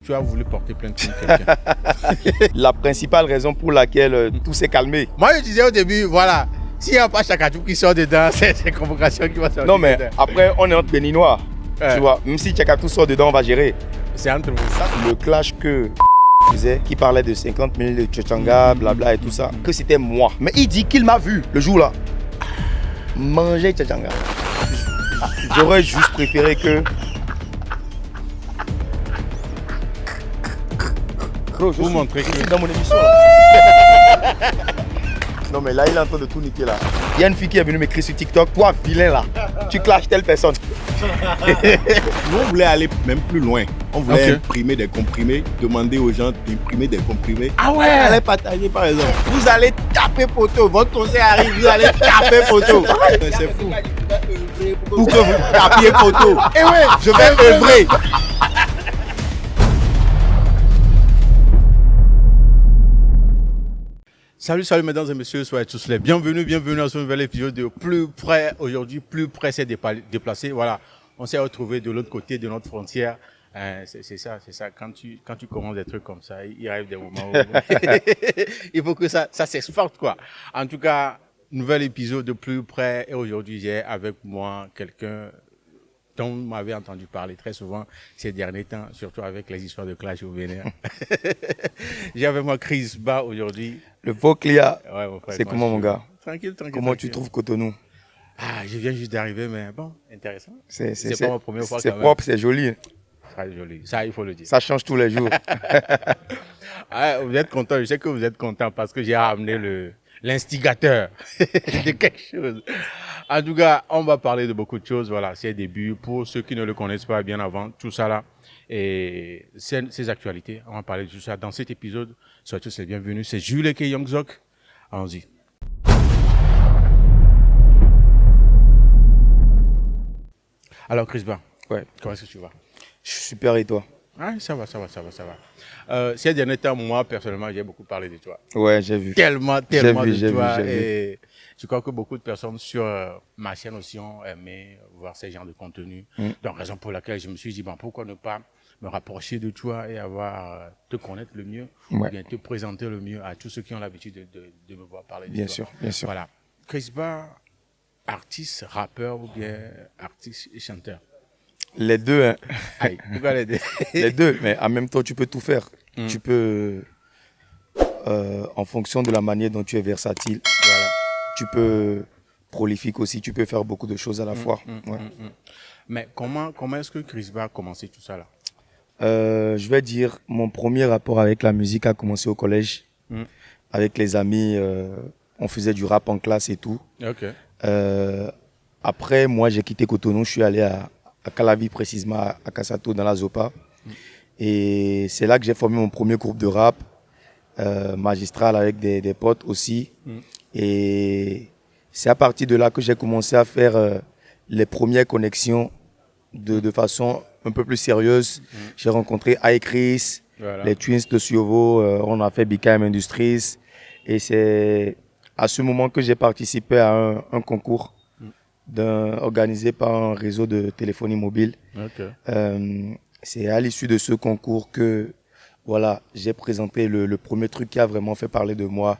tu as voulu porter plainte contre quelqu'un? La principale raison pour laquelle tout s'est calmé. Moi, je disais au début, voilà, s'il n'y a pas Chakatou qui sort dedans, c'est convocation qui va sortir. Non, mais dedans. après, on est entre Béninois. Ouais. Tu vois, même si Chakatou sort dedans, on va gérer. C'est entre vous. Le clash que faisait, qui parlait de 50 000 de Tchotchanga, blabla et tout ça, que c'était moi. Mais il dit qu'il m'a vu le jour-là manger Tchotchanga. J'aurais juste préféré que... Bro, Pour montrer je suis que... dans mon émission là. Non mais là il est en train de tout niquer là. Il y a une fille qui est venue m'écrire sur TikTok, toi vilain là, tu clashes telle personne. Nous on voulait aller même plus loin. On voulait imprimer des comprimés, demander aux gens d'imprimer des comprimés. Ah ouais. Allez partager par exemple. Vous allez taper poteau, votre conseil arrive, vous allez taper poteau. C'est fou. Pour que vous tapiez poteau. Et ouais, Je vais œuvrer. Salut mesdames et messieurs, soyez tous les bienvenus à ce nouvel épisode de Plus Près. Aujourd'hui, Plus Près s'est déplacé. Voilà, on s'est retrouvé de l'autre côté de notre frontière. C'est ça. Quand tu commences des trucs comme ça, il arrive des moments où il faut que ça s'exporte quoi. En tout cas, nouvel épisode de Plus Près. Et aujourd'hui, j'ai avec moi quelqu'un dont vous m'avez entendu parler très souvent ces derniers temps, surtout avec les histoires de clash au Bénin. J'ai avec moi Chris Ba aujourd'hui. Le Vauclia, Ouais, mon frère, c'est comment mon gars? Tranquille. Comment tu trouves Cotonou? Ah, je viens juste d'arriver, mais bon, intéressant. C'est pas ma première fois. C'est propre, c'est joli. Très joli, ça il faut le dire. Ça change tous les jours. Ah, vous êtes content, je sais que vous êtes content parce que j'ai ramené l'instigateur de quelque chose. En tout cas, on va parler de beaucoup de choses. Voilà, ses débuts. Pour ceux qui ne le connaissent pas bien avant, tout ça là. Et ses actualités. On va parler de tout ça dans cet épisode. Soyez tous les bienvenus. C'est Jules et Youngzok. Allons-y. Alors, Chris Ba, Ouais. comment est-ce que tu vas? Je suis super et toi? Ah, ça va. Ces derniers temps, moi, personnellement, j'ai beaucoup parlé de toi. Ouais, j'ai vu. Tellement de toi. J'ai vu. Et je crois que beaucoup de personnes sur ma chaîne aussi ont aimé voir ce genre de contenu. Donc, raison pour laquelle je me suis dit, bon, pourquoi ne pas me rapprocher de toi et te connaître le mieux, ou bien te présenter le mieux à tous ceux qui ont l'habitude de me voir parler de Bien toi. sûr. Voilà. Chris Ba, artiste, rappeur ou bien artiste et chanteur? Les deux, hein. Aïe, pourquoi les deux? Les deux, mais en même temps, tu peux tout faire. Tu peux, en fonction de la manière dont tu es versatile, Voilà. tu peux prolifique aussi, tu peux faire beaucoup de choses à la fois. Ouais. Mais comment est-ce que Chris Ba a commencé tout ça là? Je vais dire, mon premier rapport avec la musique a commencé au collège. Avec les amis, on faisait du rap en classe et tout. Ok. Après, moi, j'ai quitté Cotonou, je suis allé à Calavi, précisément à Kassato, dans la Zopa. Et c'est là que j'ai formé mon premier groupe de rap, magistral, avec des potes aussi. Et c'est à partir de là que j'ai commencé à faire les premières connexions de façon un peu plus sérieuse. J'ai rencontré iChris, les Twins de Siovo, on a fait BKM Industries. Et c'est à ce moment que j'ai participé à un concours organisé par un réseau de téléphonie mobile. C'est à l'issue de ce concours que voilà, j'ai présenté le premier truc qui a vraiment fait parler de moi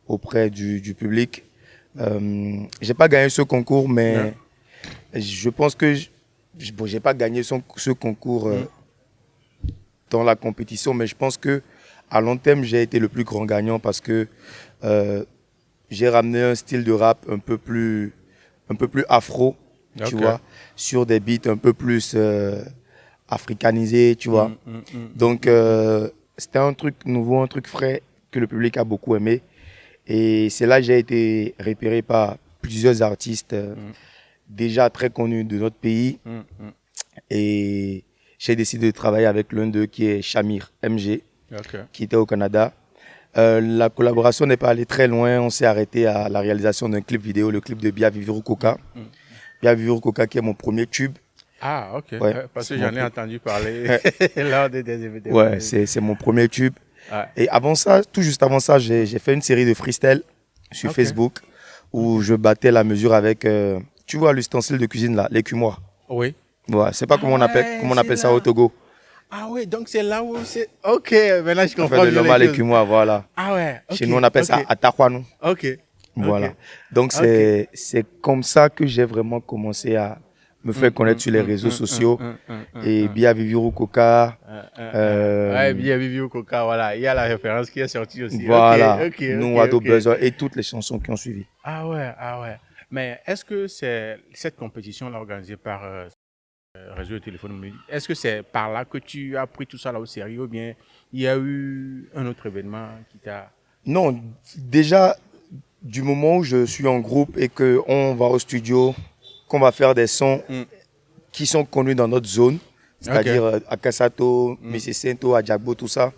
auprès du public. J'ai pas gagné ce concours, mais je pense que j'ai pas gagné ce concours dans la compétition, mais je pense que à long terme, j'ai été le plus grand gagnant parce que j'ai ramené un style de rap un peu plus afro, tu vois, sur des beats un peu plus africanisés, tu vois. Donc, c'était un truc nouveau, un truc frais que le public a beaucoup aimé. Et c'est là que j'ai été repéré par plusieurs artistes déjà très connus de notre pays. Et j'ai décidé de travailler avec l'un d'eux qui est Shamir MG, qui était au Canada. La collaboration n'est pas allée très loin. On s'est arrêté à la réalisation d'un clip vidéo, le clip de Bia Vivuru Coca. Bia Vivuru Coca qui est mon premier tube. Ah, ok. Ouais, parce que j'en ai entendu parler lors des événements. Ouais, c'est mon premier tube. Et avant ça, tout juste avant ça, j'ai fait une série de freestyle sur Facebook où je battais la mesure avec, tu vois, l'ustensile de cuisine là, l'écumoire. Oui. Ouais, c'est pas comment on appelle ça au Togo. Ah ouais, donc c'est là où c'est... Ok, maintenant je On comprends fait de mieux normal les et choses. puis moi, voilà. Ah ouais, ok. Chez nous, on appelle ça ok. Atahuanou. Ok. Voilà. ok. Donc, c'est comme ça que j'ai vraiment commencé à me faire connaître sur les réseaux sociaux. Et Bia Viviru Coca. Ouais, bien Vivi Coca, voilà. Il y a la référence qui est sortie aussi. Voilà. Ok, ok, Nous, ok, Ado ok. Buzzer et toutes les chansons qui ont suivi. Ah ouais, ah ouais. Mais est-ce que c'est cette compétition-là organisée par Réseau de téléphone mobile, est-ce que c'est par là que tu as pris tout ça là au sérieux ou bien il y a eu un autre événement qui t'a... Non, déjà, du moment où je suis en groupe et qu'on va au studio, qu'on va faire des sons qui sont connus dans notre zone, c'est-à-dire à Kassato, Mississento, à Djagbo, tout ça,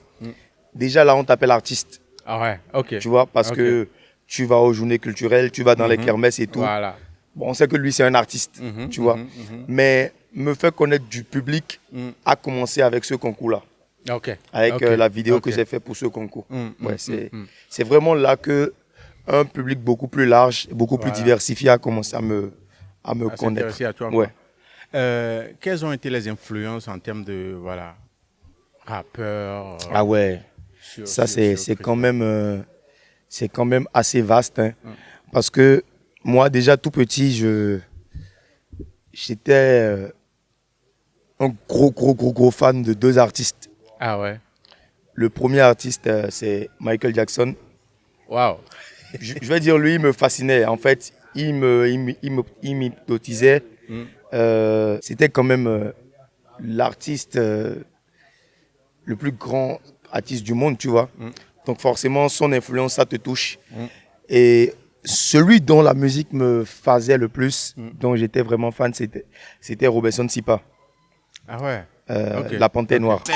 déjà là, on t'appelle artiste. Ah ouais, ok. Tu vois, parce que tu vas aux journées culturelles, tu vas dans les kermesses et tout. Voilà. Bon, on sait que lui, c'est un artiste, tu vois. Mais me faire connaître du public a commencé avec ce concours-là. Ok. Avec la vidéo que j'ai fait pour ce concours. Ouais, c'est vraiment là que un public beaucoup plus large, beaucoup plus diversifié a commencé à me connaître. À toi, ouais. Quelles ont été les influences en termes de voilà rappeurs Ah ouais. Ça c'est quand même assez vaste, hein. Parce que moi déjà tout petit j'étais un gros fan de deux artistes. Ah ouais. Le premier artiste c'est Michael Jackson. Waouh. Je vais dire lui il me fascinait. En fait il m'hypnotisait. C'était quand même l'artiste le plus grand artiste du monde, tu vois. Donc forcément son influence ça te touche. Et celui dont la musique me faisait le plus, dont j'étais vraiment fan, c'était Robertson Sipa. Ah ouais. La Panthère Noire. C'est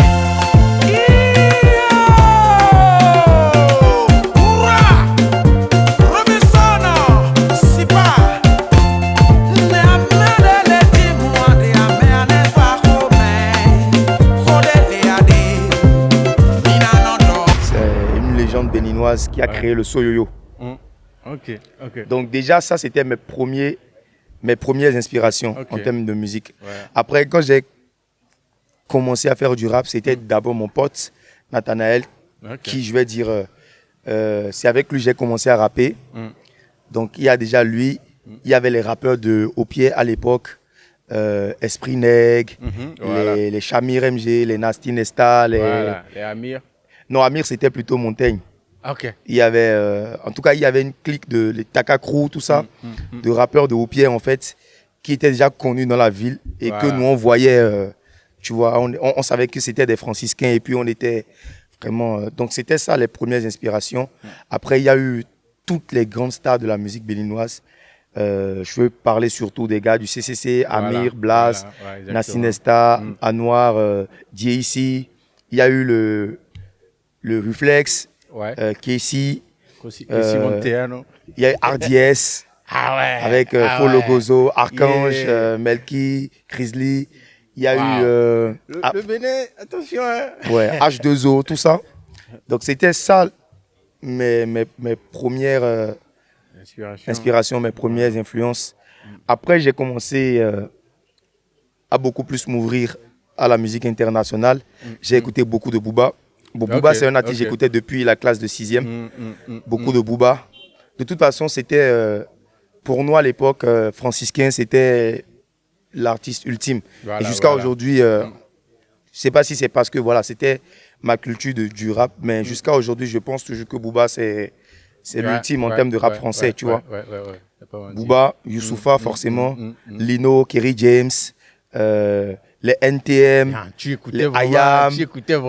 une légende béninoise qui a créé le Soyoyo. Ok. Donc déjà, ça, c'était mes premières inspirations en termes de musique. Ouais. Après, quand j'ai commencé à faire du rap, c'était d'abord mon pote, Nathanaël, qui, je vais dire, c'est avec lui que j'ai commencé à rapper. Donc, il y a déjà lui, il y avait les rappeurs de Au Pied à l'époque, Esprit Neg, les Chamir MG, les Nasty Nesta, les Amir. Non, Amir, c'était plutôt Montaigne. Ok. Il y avait, en tout cas, il y avait une clique de les Taka Crew, tout ça, de rappeurs de Haut-Pied, en fait, qui étaient déjà connus dans la ville et que nous, on voyait, tu vois, on savait que c'était des franciscains et puis on était vraiment... donc, c'était ça les premières inspirations. Après, il y a eu toutes les grandes stars de la musique béninoise. Je veux parler surtout des gars du CCC, Amir, Blas, Nassi Nesta, Anwar, JC. Il y a eu le Reflex. Qui est ici. Il y a RDS avec Folo Gozo, Archange, Melky, Grizzly. Il y a eu le Bénin, attention. Hein. Ouais, H2O, tout ça. Donc c'était ça mes premières inspirations, mes premières influences. Après, j'ai commencé à beaucoup plus m'ouvrir à la musique internationale. J'ai écouté beaucoup de Booba. Booba, c'est un artiste que j'écoutais depuis la classe de 6e. Beaucoup de Booba. De toute façon, c'était, pour nous à l'époque, franciscain, c'était l'artiste ultime. Et jusqu'à aujourd'hui, je ne sais pas si c'est parce que voilà, c'était ma culture du rap, mais jusqu'à aujourd'hui, je pense toujours que Booba, c'est l'ultime en termes de rap français, tu vois. Booba, Youssoupha, forcément, Lino, Kerry James, les NTM, les Ayam,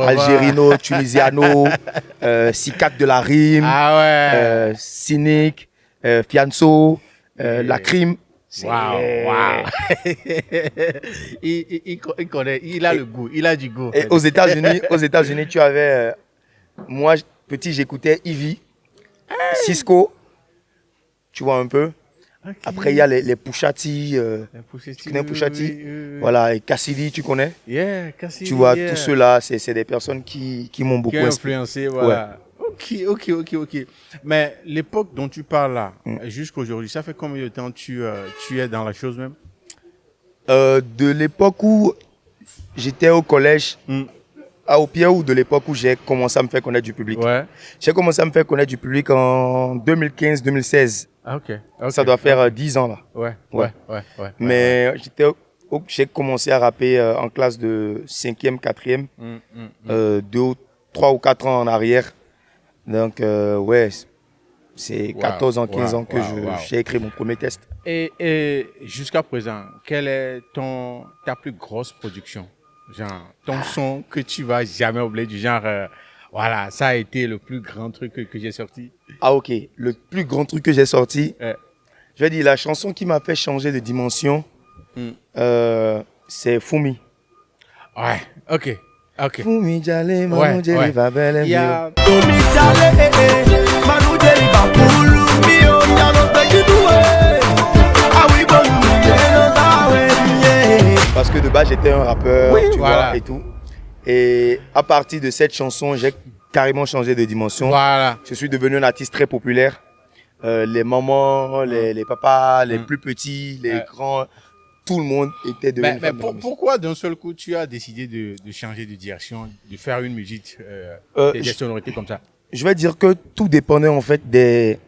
Algérino, Tunisiano, Sikat de la Rime, Cynic, Fianso, La Crime. Waouh. il connaît, il a le goût, il a du goût. Et aux États-Unis, tu avais, moi petit, j'écoutais Ivy, Cisco, tu vois un peu. Après, il y a les Pouchati, tu connais Pouchati, voilà, et Cassidy, tu connais? Cassidy, tu vois, tous ceux-là, c'est des personnes qui m'ont beaucoup influencé. Voilà. Ok. Mais l'époque dont tu parles là, jusqu'à aujourd'hui, ça fait combien de temps tu es dans la chose même? De l'époque où j'étais au collège au pire ou de l'époque où j'ai commencé à me faire connaître du public. Ouais. J'ai commencé à me faire connaître du public en 2015-2016. Ah, ok. Ça doit faire 10 ans là. Ouais. Mais j'ai commencé à rapper en classe de 5e, 4e, 3 ou 4 ans en arrière. Donc, ouais, c'est 14 ans, 15 ans que j'ai écrit mon premier test. Et jusqu'à présent, quelle est ta plus grosse production? Genre, ton son que tu vas jamais oublier, du genre, voilà, ça a été le plus grand truc que j'ai sorti. Ah, ok. Le plus grand truc que j'ai sorti, je vais dire, la chanson qui m'a fait changer de dimension, c'est Fumi. Ouais, ok. Fumi Jale, Manu Jeli Babel, Il y a... Fumi Jale, Manu Jeli Babulu, Mio, Yano Pekidoué. Ah oui, bon, parce que de base, j'étais un rappeur, tu voilà. vois, et tout. Et à partir de cette chanson, j'ai carrément changé de dimension. Voilà. Je suis devenu un artiste très populaire. Les mamans, les papas, les plus petits, les grands, tout le monde était devenu Mais pourquoi d'un seul coup tu as décidé de changer de direction, de faire une musique, des sonorités comme ça? Je vais dire que tout dépendait en fait des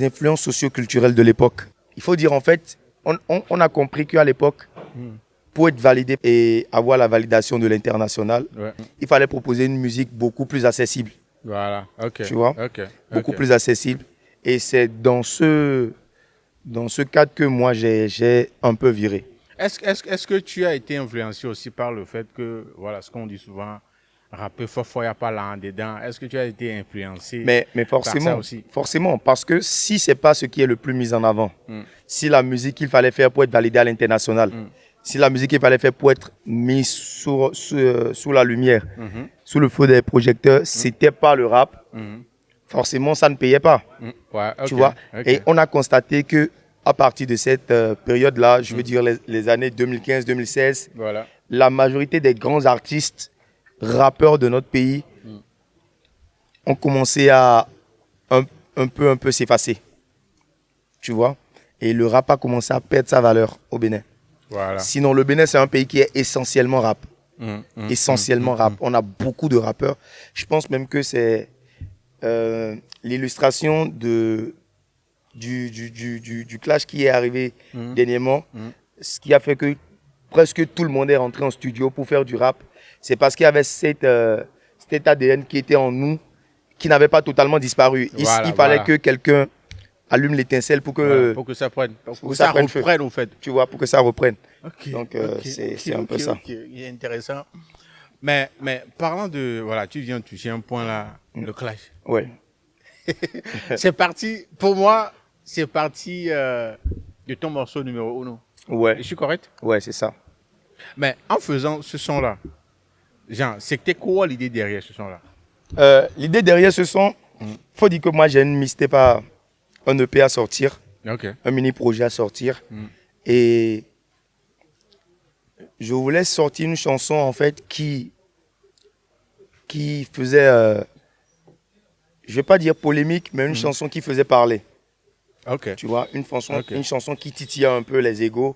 influences socio-culturelles de l'époque. Il faut dire en fait, on a compris qu'à l'époque, pour être validé et avoir la validation de l'international, il fallait proposer une musique beaucoup plus accessible. Voilà, ok. Tu vois, beaucoup plus accessible. Et c'est dans ce cadre que moi, j'ai un peu viré. Est-ce que tu as été influencé aussi par le fait que, voilà, ce qu'on dit souvent, rapper fort, il n'y a pas là en dedans. Est-ce que tu as été influencé mais forcément, par ça aussi? Forcément, parce que si ce n'est pas ce qui est le plus mis en avant, si la musique qu'il fallait faire pour être validée à l'international, si la musique qu'il fallait faire pour être mise sous la lumière, sous le feu des projecteurs, ce n'était pas le rap, forcément, ça ne payait pas. Tu vois? Et on a constaté que à partir de cette période-là, je veux dire les années 2015-2016, la majorité des grands artistes rappeurs de notre pays ont commencé à un peu s'effacer. Tu vois? Et le rap a commencé à perdre sa valeur au Bénin. Sinon, le Bénin, c'est un pays qui est essentiellement rap. Essentiellement rap. On a beaucoup de rappeurs. Je pense même que c'est l'illustration du clash qui est arrivé dernièrement, ce qui a fait que presque tout le monde est rentré en studio pour faire du rap. C'est parce qu'il y avait cet ADN qui était en nous, qui n'avait pas totalement disparu. Il fallait que quelqu'un allume l'étincelle pour que ça prenne. Pour que ça reprenne, en fait. Tu vois, pour que ça reprenne. Donc, c'est un peu ça. C'est intéressant. Mais parlant de... Voilà, tu viens de toucher un point là, le clash. Ouais. C'est parti, pour moi, c'est parti de ton morceau numéro 1. Ouais. Je suis correct? Ouais, c'est ça. Mais en faisant ce son-là, genre, c'était quoi l'idée derrière ce son-là? L'idée derrière ce son, faut dire que moi, j'ai une mixtape, un EP à sortir, un mini-projet à sortir. Et je voulais sortir une chanson, en fait, qui faisait, je ne vais pas dire polémique, mais une chanson qui faisait parler. Tu vois, une chanson qui titillait un peu les égos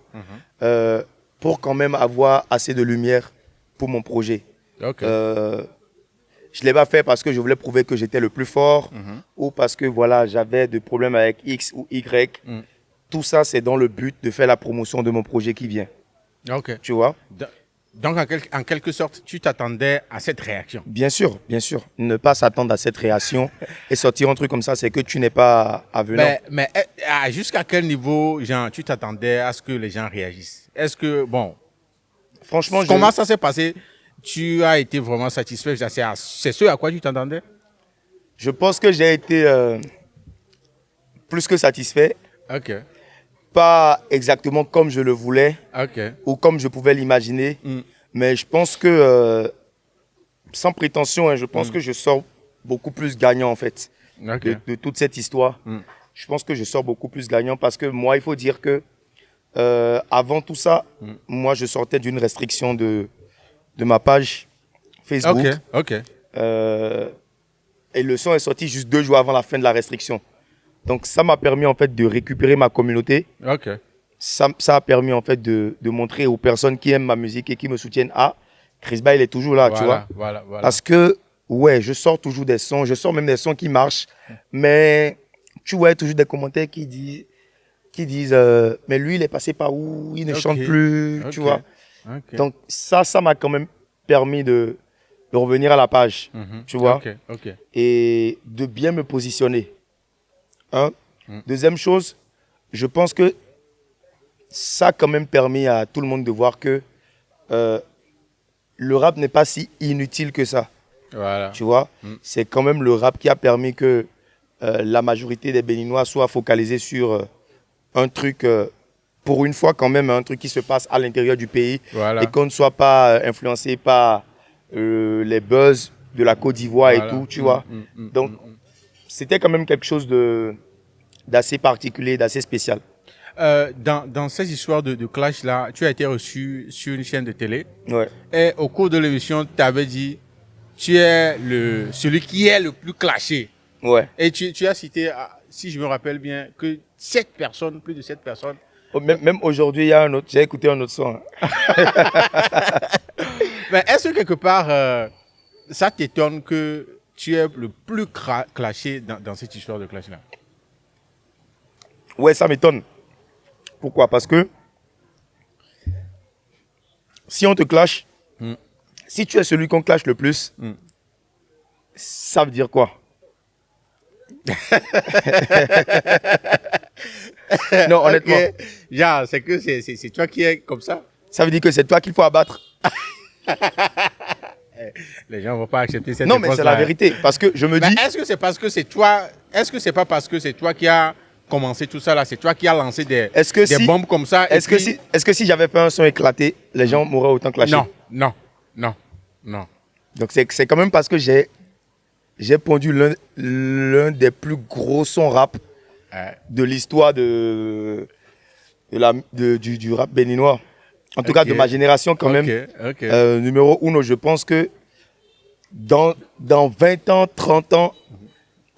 pour quand même avoir assez de lumière pour mon projet. Je ne l'ai pas fait parce que je voulais prouver que j'étais le plus fort ou parce que voilà, j'avais des problèmes avec X ou Y. Tout ça, c'est dans le but de faire la promotion de mon projet qui vient. Tu vois? Donc, en quelque sorte, tu t'attendais à cette réaction? Bien sûr, bien sûr. Ne pas s'attendre à cette réaction et sortir un truc comme ça, c'est que tu n'es pas avenant. Mais jusqu'à quel niveau, genre, tu t'attendais à ce que les gens réagissent? Est-ce que, bon, franchement, comment ça s'est passé? Tu as été vraiment satisfait? C'est ce à quoi tu t'attendais? Je pense que j'ai été plus que satisfait. Pas exactement comme je le voulais ou comme je pouvais l'imaginer. Mais je pense que, sans prétention, je pense que je sors beaucoup plus gagnant en fait de toute cette histoire. Je pense que je sors beaucoup plus gagnant parce que moi, il faut dire que avant tout ça, moi, je sortais d'une restriction de ma page Facebook. Et le son est sorti juste 2 jours avant la fin de la restriction. Donc, ça m'a permis en fait de récupérer ma communauté. Ça a permis en fait de montrer aux personnes qui aiment ma musique et qui me soutiennent Chris il est toujours là, tu vois. Voilà. Parce que, ouais, je sors toujours des sons, je sors même des sons qui marchent, mais tu vois toujours des commentaires qui disent mais lui, il est passé par où? Il ne chante plus, tu vois. Donc, ça m'a quand même permis de revenir à la page, tu vois, et de bien me positionner. Deuxième chose, je pense que ça a quand même permis à tout le monde de voir que le rap n'est pas si inutile que ça. Voilà. Tu vois, c'est quand même le rap qui a permis que la majorité des Béninois soient focalisés sur un truc, pour une fois quand même, un truc qui se passe à l'intérieur du pays et qu'on ne soit pas influencé par les buzz de la Côte d'Ivoire et tout, tu vois. Donc, c'était quand même quelque chose d'assez particulier, d'assez spécial. Dans ces histoires de clash là, tu as été reçu sur une chaîne de télé. Ouais. Et au cours de l'émission, tu avais dit, tu es celui qui est le plus clashé. Ouais. Et tu as cité, si je me rappelle bien, que 7 personnes, plus de 7 personnes. Même aujourd'hui, il y a un autre, j'ai écouté un autre son. Mais est-ce que quelque part, ça t'étonne que tu es le plus clashé dans cette histoire de clash là? Ouais, ça m'étonne. Pourquoi? Parce que si on te clash, si tu es celui qu'on clash le plus, ça veut dire quoi? Non, honnêtement. Genre, c'est que c'est toi qui es comme ça. Ça veut dire que c'est toi qu'il faut abattre. Les gens ne vont pas accepter cette Non, mais c'est la vérité. Parce que je me dis. Est-ce que c'est parce que c'est toi? Est-ce que c'est pas parce que c'est toi qui as commencé tout ça là? C'est toi qui as lancé des bombes comme ça? Est-ce que si j'avais fait un son éclaté, les gens m'auraient autant clashé? Non. Donc c'est quand même parce que j'ai pondu l'un des plus gros sons rap de l'histoire du rap béninois. En tout cas, de ma génération quand même. Numéro 1, je pense que dans 20 ans, 30 ans,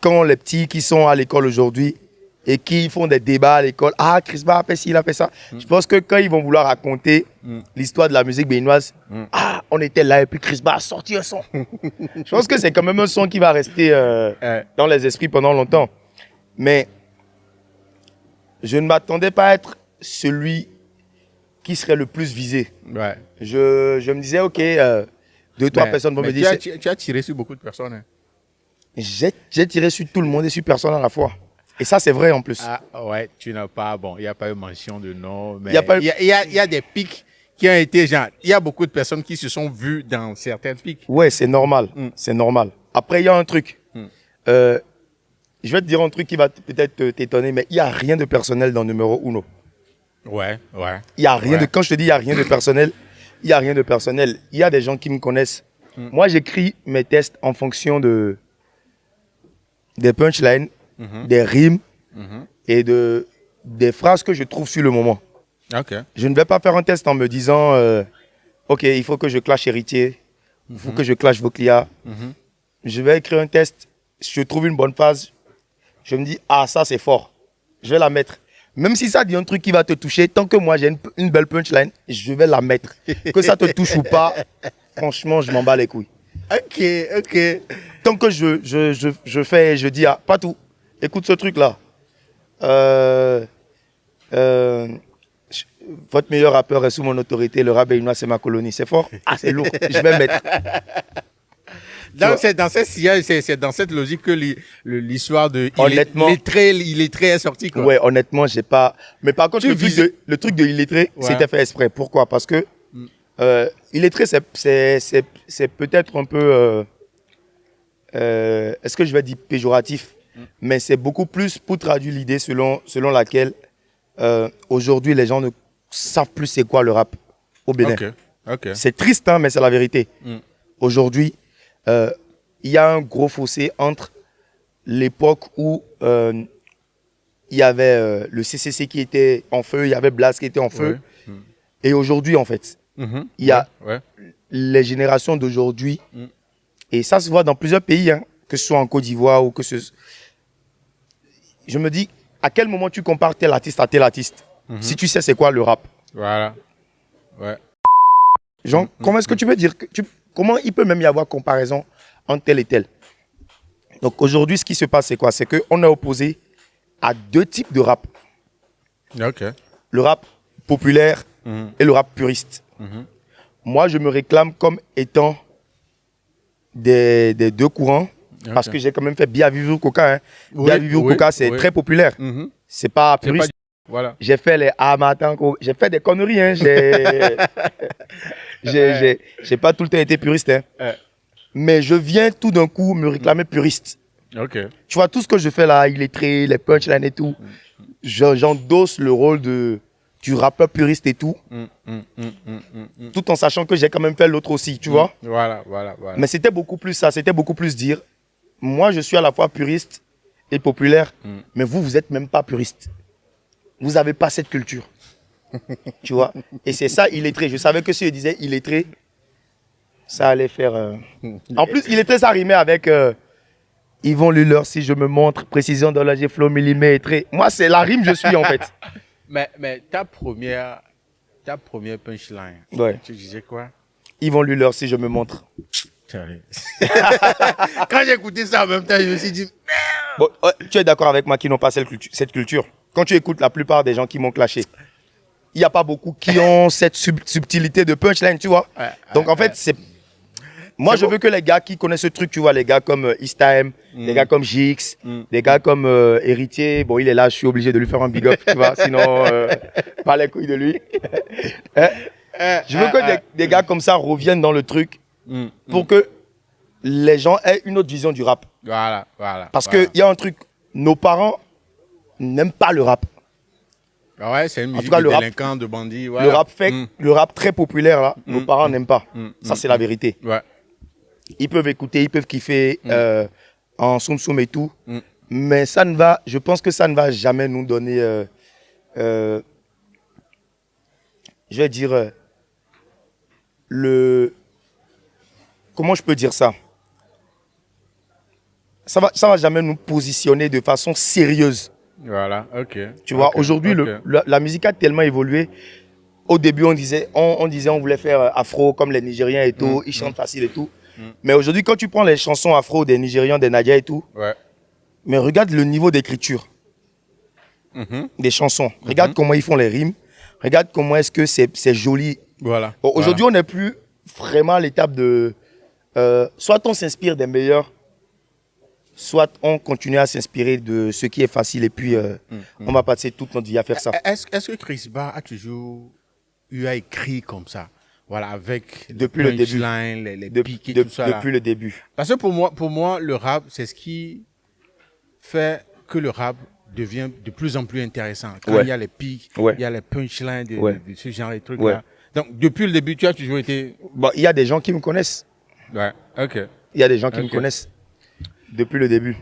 quand les petits qui sont à l'école aujourd'hui et qui font des débats à l'école, ah, Chris Ba a fait ci, il a fait ça. Je pense que quand ils vont vouloir raconter l'histoire de la musique béninoise, ah, on était là et puis Chris Ba a sorti un son. Je pense que c'est quand même un son qui va rester dans les esprits pendant longtemps. Mais je ne m'attendais pas à être celui qui serait le plus visé. Ouais. Je me disais, ok, 2-3 personnes vont me dire... Tu as tiré sur beaucoup de personnes. Hein. J'ai tiré sur tout le monde et sur personne à la fois. Et ça, c'est vrai en plus. Ah ouais, tu n'as pas... Bon, il n'y a pas eu mention de nom, mais il y a des pics qui ont été... Genre, il y a beaucoup de personnes qui se sont vues dans certains pics. Ouais, c'est normal. C'est normal. Après, il y a un truc. Je vais te dire un truc qui va peut-être t'étonner, mais il n'y a rien de personnel dans numéro 1. Ouais. Il y a rien de... Quand je te dis il n'y a rien de personnel, il n'y a rien de personnel. Il y a des gens qui me connaissent. Moi, j'écris mes tests en fonction des punchlines, des rimes et des phrases que je trouve sur le moment. Okay. Je ne vais pas faire un test en me disant ok, il faut que je clash Héritier, il faut que je clash Voclia. Je vais écrire un test, je trouve une bonne phrase, je me dis ah, ça c'est fort, je vais la mettre. Même si ça dit un truc qui va te toucher, tant que moi j'ai une belle punchline, je vais la mettre. Que ça te touche ou pas, franchement, je m'en bats les couilles. Ok. Tant que je fais, je dis, ah, pas tout. Écoute ce truc-là. Votre meilleur rappeur est sous mon autorité, le rap béninois, c'est ma colonie. C'est fort? Ah, c'est lourd. Je vais mettre. Donc, c'est dans cette logique que l'histoire de illettré est sortie. Quoi. Ouais, honnêtement, j'ai pas. Mais par contre, le truc de illettré, c'était fait exprès. Pourquoi? Parce que illettré, c'est peut-être un peu. Est-ce que je vais dire péjoratif? Mais c'est beaucoup plus pour traduire l'idée selon laquelle aujourd'hui les gens ne savent plus c'est quoi le rap au Bénin. Okay. C'est triste, hein, mais c'est la vérité. Aujourd'hui, il y a un gros fossé entre l'époque où il y avait le CCC qui était en feu, il y avait Blast qui était en feu, et aujourd'hui en fait, il y a les générations d'aujourd'hui, et ça se voit dans plusieurs pays, hein, que ce soit en Côte d'Ivoire ou que ce... Je me dis, à quel moment tu compares tel artiste à tel artiste, si tu sais c'est quoi le rap? Voilà. Ouais. Genre, comment est-ce que tu veux dire comment il peut même y avoir comparaison entre tel et tel? Donc aujourd'hui, ce qui se passe, c'est quoi? C'est qu'on est opposé à deux types de rap. Ok. Le rap populaire et le rap puriste. Moi, je me réclame comme étant des deux courants. Parce que j'ai quand même fait Bien Vivre Coca. Hein. Oui, Bien Vivre oui, Coca, c'est oui. très populaire. C'est pas C'est pas puriste. Voilà. J'ai fait les Amatan, j'ai fait des conneries. Hein. J'ai pas tout le temps été puriste. Hein. Mais je viens tout d'un coup me réclamer puriste. Ok. Tu vois, tout ce que je fais là, illettré, les punchlines et tout, j'endosse le rôle du rappeur puriste et tout, tout en sachant que j'ai quand même fait l'autre aussi, tu vois. Voilà. Mais c'était beaucoup plus ça, c'était beaucoup plus dire, moi je suis à la fois puriste et populaire, mais vous êtes même pas puriste. Vous n'avez pas cette culture. Tu vois. Et c'est ça, illettré. Je savais que si je disais illettré, ça allait faire... En plus, illettré, ça rimait avec Yvon Luller, si je me montre, précision dans l'âge flow millimétré. Moi, c'est la rime, je suis en fait. Mais ta première punchline, Ouais. tu disais quoi? Yvon Luller, si je me montre. Quand j'ai écouté ça en même temps, je me suis dit, Bon, tu es d'accord avec moi qui n'ont pas cette culture? Quand tu écoutes la plupart des gens qui m'ont clashé, il n'y a pas beaucoup qui ont cette subtilité de punchline, tu vois. Donc en fait, c'est... Moi, je veux que les gars qui connaissent ce truc, tu vois, les gars comme Eastime, les gars comme Jix, les gars comme Héritier, bon, il est là, je suis obligé de lui faire un big up, tu vois, sinon, pas les couilles de lui. Je veux que des gars comme ça reviennent dans le truc pour que les gens aient une autre vision du rap. Voilà. Parce qu'il y a un truc, nos parents n'aiment pas le rap. Ouais, c'est une musique tout cas, de le rap- délinquants, de bandits. Le Voilà. rap fake, le rap très populaire, là, nos parents n'aiment pas. Ça, c'est la vérité. Ouais. Ils peuvent écouter, ils peuvent kiffer en soum soum et tout. Mais ça ne va, je pense que ça ne va jamais nous donner, je vais dire, comment je peux dire ça? Ça va jamais nous positionner de façon sérieuse. Voilà, ok. Tu vois, Ok, aujourd'hui, ok. la musique a tellement évolué. Au début, on disait on voulait faire afro comme les Nigériens et tout, ils chantent facile et tout. Mais aujourd'hui, quand tu prends les chansons afro des Nigérians, des Nadia et tout, Ouais. mais regarde le niveau d'écriture des chansons. Regarde comment ils font les rimes. Regarde comment est-ce que c'est joli. Voilà. Bon, aujourd'hui, on n'est plus vraiment à l'étape de... soit on s'inspire des meilleurs, soit on continue à s'inspirer de ce qui est facile et puis on va passer toute notre vie à faire ça. Est-ce que Chris Ba a toujours eu à écrire comme ça? Voilà, avec Depuis le début. punchlines, les pics et tout ça. Depuis le début. Parce que pour moi, le rap, c'est ce qui fait que le rap devient de plus en plus intéressant. Quand Ouais. il y a les pics, Ouais. il y a les punchlines de, Ouais. de ce genre de trucs Ouais. là. Donc, depuis le début, tu as toujours été... Bon, il y a des gens qui me connaissent. Ouais, ok. Il y a des gens qui me Ok. connaissent depuis le début.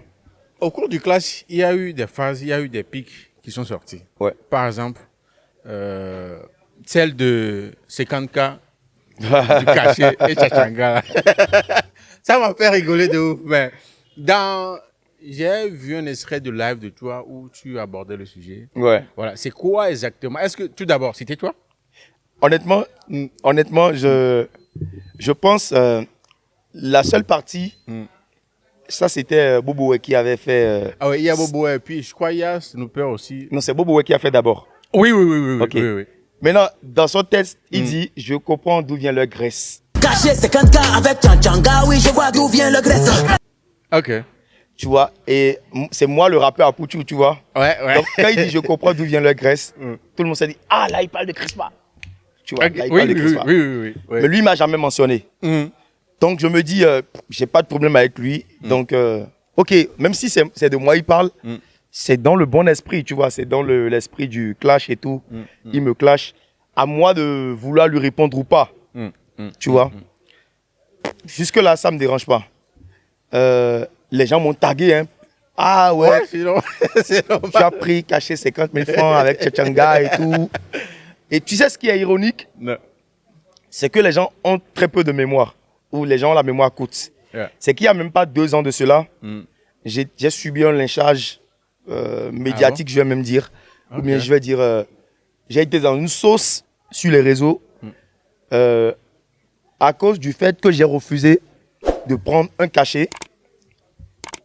Au cours du clash, il y a eu des phases, il y a eu des pics qui sont sortis. Ouais. Par exemple, celle de 50K, du cachet et Tchachanga. Ça m'a fait rigoler de ouf. Mais j'ai vu un extrait de live de toi où tu abordais le sujet. Ouais. Voilà. C'est quoi exactement? Est-ce que, tout d'abord, c'était toi? Honnêtement, je pense la seule partie, ça c'était Bobo qui avait fait. Ah oui, il y a Bobo et puis je crois qu'il y a Snooper aussi. Non, c'est Bobo qui a fait d'abord. Oui. Ok. Oui. Maintenant, dans son texte, il dit je comprends d'où vient leur graisse. Caché 50K avec Tchanga, oui, je vois d'où vient le graisse. Ok. Tu vois, et c'est moi le rappeur à Pouchou, tu vois. Ouais. Donc quand il dit je comprends d'où vient leur graisse, tout le monde s'est dit ah là il parle de Crispa. Tu vois, Ok. là il Oui, parle de Crispa. oui. Mais lui il m'a jamais mentionné. Donc je me dis j'ai pas de problème avec lui. Donc ok, même si c'est de moi il parle, c'est dans le bon esprit, tu vois, c'est dans l'esprit du clash et tout. Il me clash. À moi de vouloir lui répondre ou pas. Tu vois. Jusque là ça me dérange pas. Les gens m'ont tagué, hein. Ah ouais, sinon, tu as pris, caché 50 000 francs avec Tchanga et tout. Et tu sais ce qui est ironique? Non. C'est que les gens ont très peu de mémoire. Ou les gens ont la mémoire courte. Yeah. C'est qu'il n'y a même pas 2 ans de cela, j'ai subi un lynchage médiatique, je vais même dire. Ou bien je vais dire, j'ai été dans une sauce sur les réseaux. à cause du fait que j'ai refusé de prendre un cachet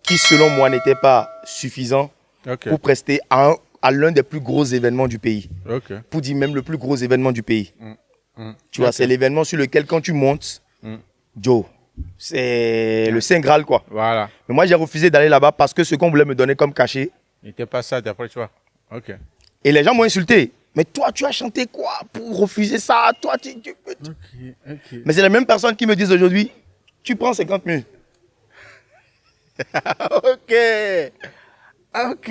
qui, selon moi, n'était pas suffisant Ok. pour prester à l'un des plus gros événements du pays. Ok. Pour dire même le plus gros événement du pays. Mm. Tu vois, Ok. c'est l'événement sur lequel, quand tu montes, Joe, c'est le Saint Graal, quoi. Voilà. Mais moi, j'ai refusé d'aller là-bas parce que ce qu'on voulait me donner comme cachet, N'était pas ça d'après toi. Ok. et les gens m'ont insulté. Mais toi, tu as chanté quoi pour refuser ça? Toi, Ok. Mais c'est les mêmes personnes qui me disent aujourd'hui, tu prends 50 000. Ok. Ok.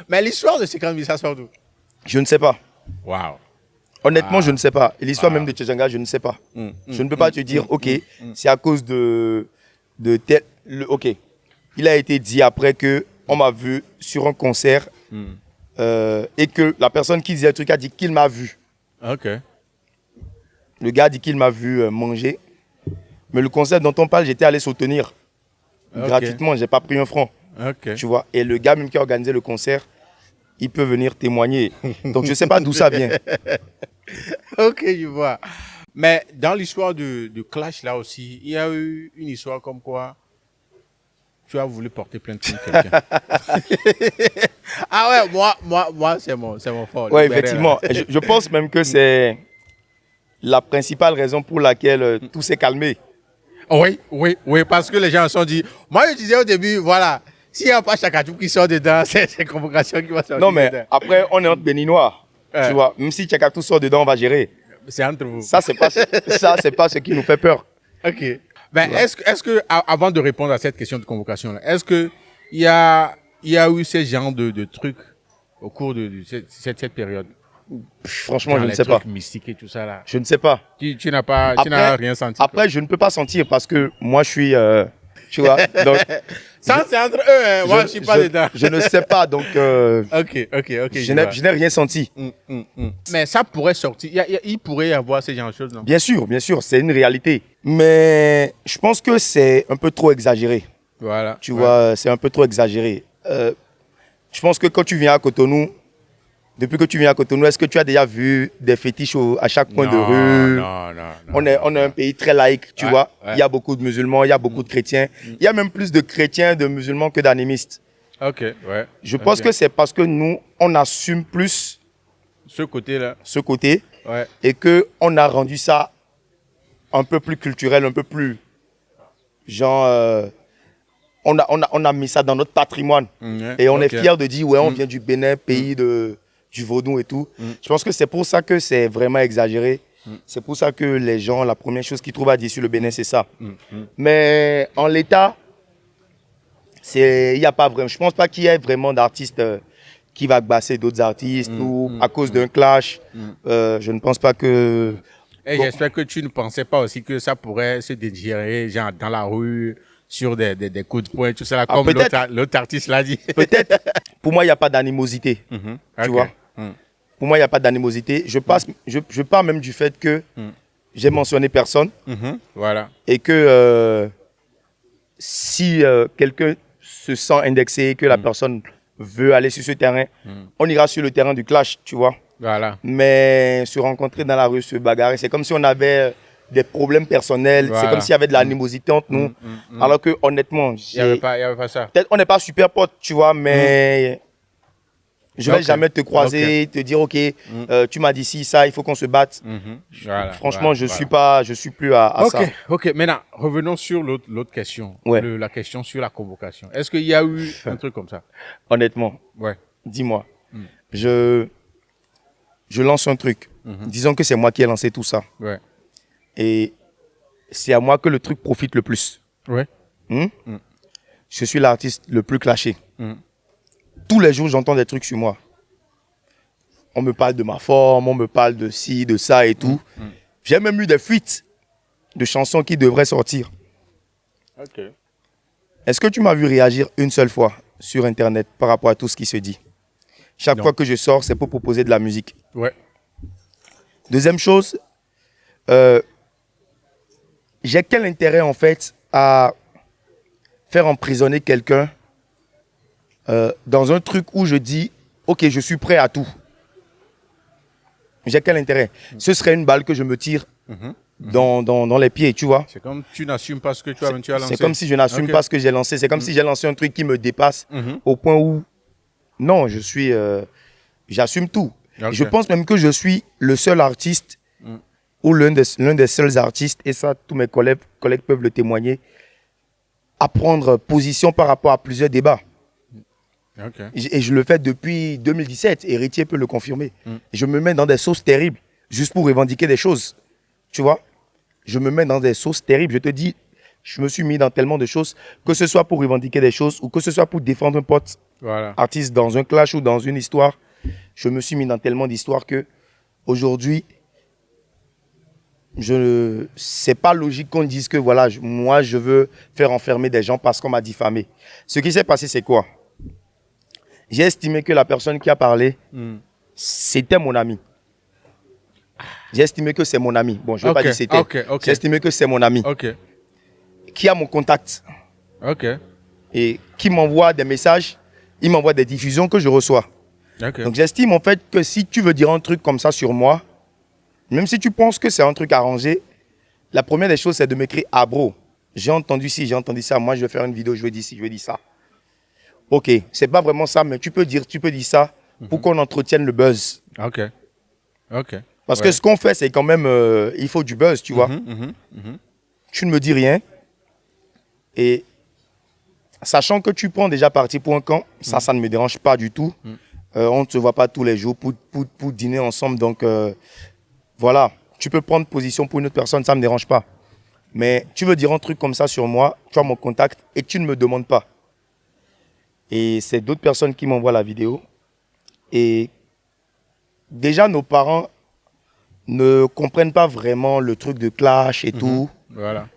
Mais l'histoire de ces 50 000, ça sort d'où? Je ne sais pas. Waouh. Honnêtement, je ne sais pas. Et l'histoire même de Tchanga, je ne sais pas. Je ne peux pas te dire, ok, c'est à cause de tel. Ok. Il a été dit après que on m'a vu sur un concert et que la personne qui disait le truc a dit qu'il m'a vu. Ok. Le gars a dit qu'il m'a vu manger. Mais le concert dont on parle, j'étais allé soutenir gratuitement. J'ai pas pris un franc. Ok. Tu vois. Et le gars même qui a organisé le concert, il peut venir témoigner. Donc je ne sais pas d'où ça vient. Ok, je vois. Mais dans l'histoire du clash là aussi, il y a eu une histoire comme quoi tu as voulu porter plainte contre quelqu'un. Ah ouais, moi c'est mon fort. Oui, le béret, effectivement. là. Je pense même que c'est la principale raison pour laquelle tout s'est calmé. Oui, parce que les gens se sont dit. Moi, je disais au début, voilà, s'il n'y a pas Chakatou qui sort dedans, c'est convocation qui va sortir. Non, mais dedans. après, on est entre Béninois. Ouais. Tu vois, même si Tchakatou sort dedans, on va gérer. C'est entre vous. Ça, c'est pas ce qui nous fait peur. Ok. Ben, est-ce que, avant de répondre à cette question de convocation, là, est-ce que il y a eu ce genre de trucs au cours de cette période? Franchement, Genre je ne les sais pas. trucs mystiques et tout ça là. Je ne sais pas. Tu n'as rien senti. Après, je ne peux pas sentir parce que moi, je suis. Tu vois, donc. Ça, c'est entre eux, hein. Moi, je suis pas dedans. Je ne sais pas, donc. Ok. Je n'ai rien senti. Mais ça pourrait sortir. Il pourrait y avoir ce genre de choses, non? Bien sûr, c'est une réalité. Mais je pense que c'est un peu trop exagéré. Voilà. Tu vois, c'est un peu trop exagéré. Je pense que quand tu viens à Cotonou, depuis que tu viens à Cotonou, est-ce que tu as déjà vu des fétiches à chaque coin de rue? Non. On est un pays très laïque, tu vois. Ouais. Il y a beaucoup de musulmans, il y a beaucoup de chrétiens. Il y a même plus de chrétiens, de musulmans que d'animistes. Ok, ouais. Je pense que c'est parce que nous, on assume plus Ce côté-là, ce côté ouais. et qu'on a rendu ça un peu plus culturel, un peu plus... Genre... on a mis ça dans notre patrimoine. Et on est fiers de dire, ouais, on vient du Bénin, pays du vaudou et tout. Je pense que c'est pour ça que c'est vraiment exagéré. C'est pour ça que les gens, la première chose qu'ils trouvent à dire sur le Bénin, c'est ça. Mais en l'état, il y a pas vraiment... Je pense pas qu'il y ait vraiment d'artistes qui va gbasser d'autres artistes ou à cause d'un clash. Je ne pense pas que... Et j'espère que tu ne pensais pas aussi que ça pourrait se digérer, genre dans la rue, sur des coups de poing, tout ça, là, comme l'autre artiste l'a dit. Peut-être. Pour moi, il n'y a pas d'animosité. Tu vois. Pour moi, il n'y a pas d'animosité. Je pars même du fait que j'ai mentionné personne. Voilà. Et que si quelqu'un se sent indexé, que la personne veut aller sur ce terrain, on ira sur le terrain du clash, tu vois. Voilà. Mais se rencontrer dans la rue, se bagarrer, c'est comme si on avait des problèmes personnels. Voilà. C'est comme s'il y avait de l'animosité entre nous. Alors que honnêtement, Il n'y avait pas ça. peut-être on n'est pas super potes, tu vois, mais je ne vais jamais te croiser, te dire, ok, tu m'as dit ci, ça, il faut qu'on se batte. Voilà, Franchement, je suis plus à ça. Ok, maintenant, revenons sur l'autre question. Ouais. La question sur la convocation. Est-ce qu'il y a eu un truc comme ça? Honnêtement, Ouais. dis-moi, je lance un truc. Disons que c'est moi qui ai lancé tout ça. Ouais. Et c'est à moi que le truc profite le plus. Ouais. Je suis l'artiste le plus clashé. Tous les jours, j'entends des trucs sur moi. On me parle de ma forme, on me parle de ci, de ça et tout. J'ai même eu des fuites de chansons qui devraient sortir. Ok. Est-ce que tu m'as vu réagir une seule fois sur Internet par rapport à tout ce qui se dit? Chaque fois que je sors, c'est pour proposer de la musique. Ouais. Deuxième chose, j'ai quel intérêt en fait à faire emprisonner quelqu'un dans un truc où je dis ok, je suis prêt à tout. J'ai quel intérêt? Ce serait une balle que je me tire dans les pieds, tu vois. C'est comme tu n'assumes pas ce que tu as lancé. C'est comme si je n'assume Ok. pas ce que j'ai lancé. C'est comme si j'ai lancé un truc qui me dépasse au point où, non, j'assume tout. Ok. Je pense même que je suis le seul artiste ou l'un des seuls artistes, et ça, tous mes collègues peuvent le témoigner, à prendre position par rapport à plusieurs débats. Ok. Et je le fais depuis 2017. Héritier peut le confirmer. Je me mets dans des sauces terribles juste pour revendiquer des choses. Tu vois? Je me mets dans des sauces terribles. Je te dis, je me suis mis dans tellement de choses, que ce soit pour revendiquer des choses ou que ce soit pour défendre un pote Voilà. artiste dans un clash ou dans une histoire. Je me suis mis dans tellement d'histoires que aujourd'hui, c'est pas logique qu'on dise que voilà, moi je veux faire enfermer des gens parce qu'on m'a diffamé. Ce qui s'est passé, c'est quoi? J'ai estimé que la personne qui a parlé, c'était mon ami. J'ai estimé que c'est mon ami. Bon, je ne vais pas dire c'était. Ok. J'ai estimé que c'est mon ami Ok. qui a mon contact Ok. et qui m'envoie des messages, il m'envoie des diffusions que je reçois. Ok. Donc j'estime en fait que si tu veux dire un truc comme ça sur moi, même si tu penses que c'est un truc arrangé, la première des choses c'est de m'écrire « Ah bro, j'ai entendu ci, j'ai entendu ça, moi je vais faire une vidéo, je vais dire ci, je vais dire ça. » Ok, c'est pas vraiment ça, mais tu peux dire ça pour qu'on entretienne le buzz. Ok. Ok. Parce que ce qu'on fait, c'est quand même, il faut du buzz, tu vois. Tu ne me dis rien. Et sachant que tu prends déjà parti pour un camp, ça ne me dérange pas du tout. On ne se voit pas tous les jours pour dîner ensemble. Donc, voilà, tu peux prendre position pour une autre personne, ça ne me dérange pas. Mais tu veux dire un truc comme ça sur moi, tu as mon contact et tu ne me demandes pas. Et c'est d'autres personnes qui m'envoient la vidéo. Et déjà, nos parents ne comprennent pas vraiment le truc de clash et tout. Voilà.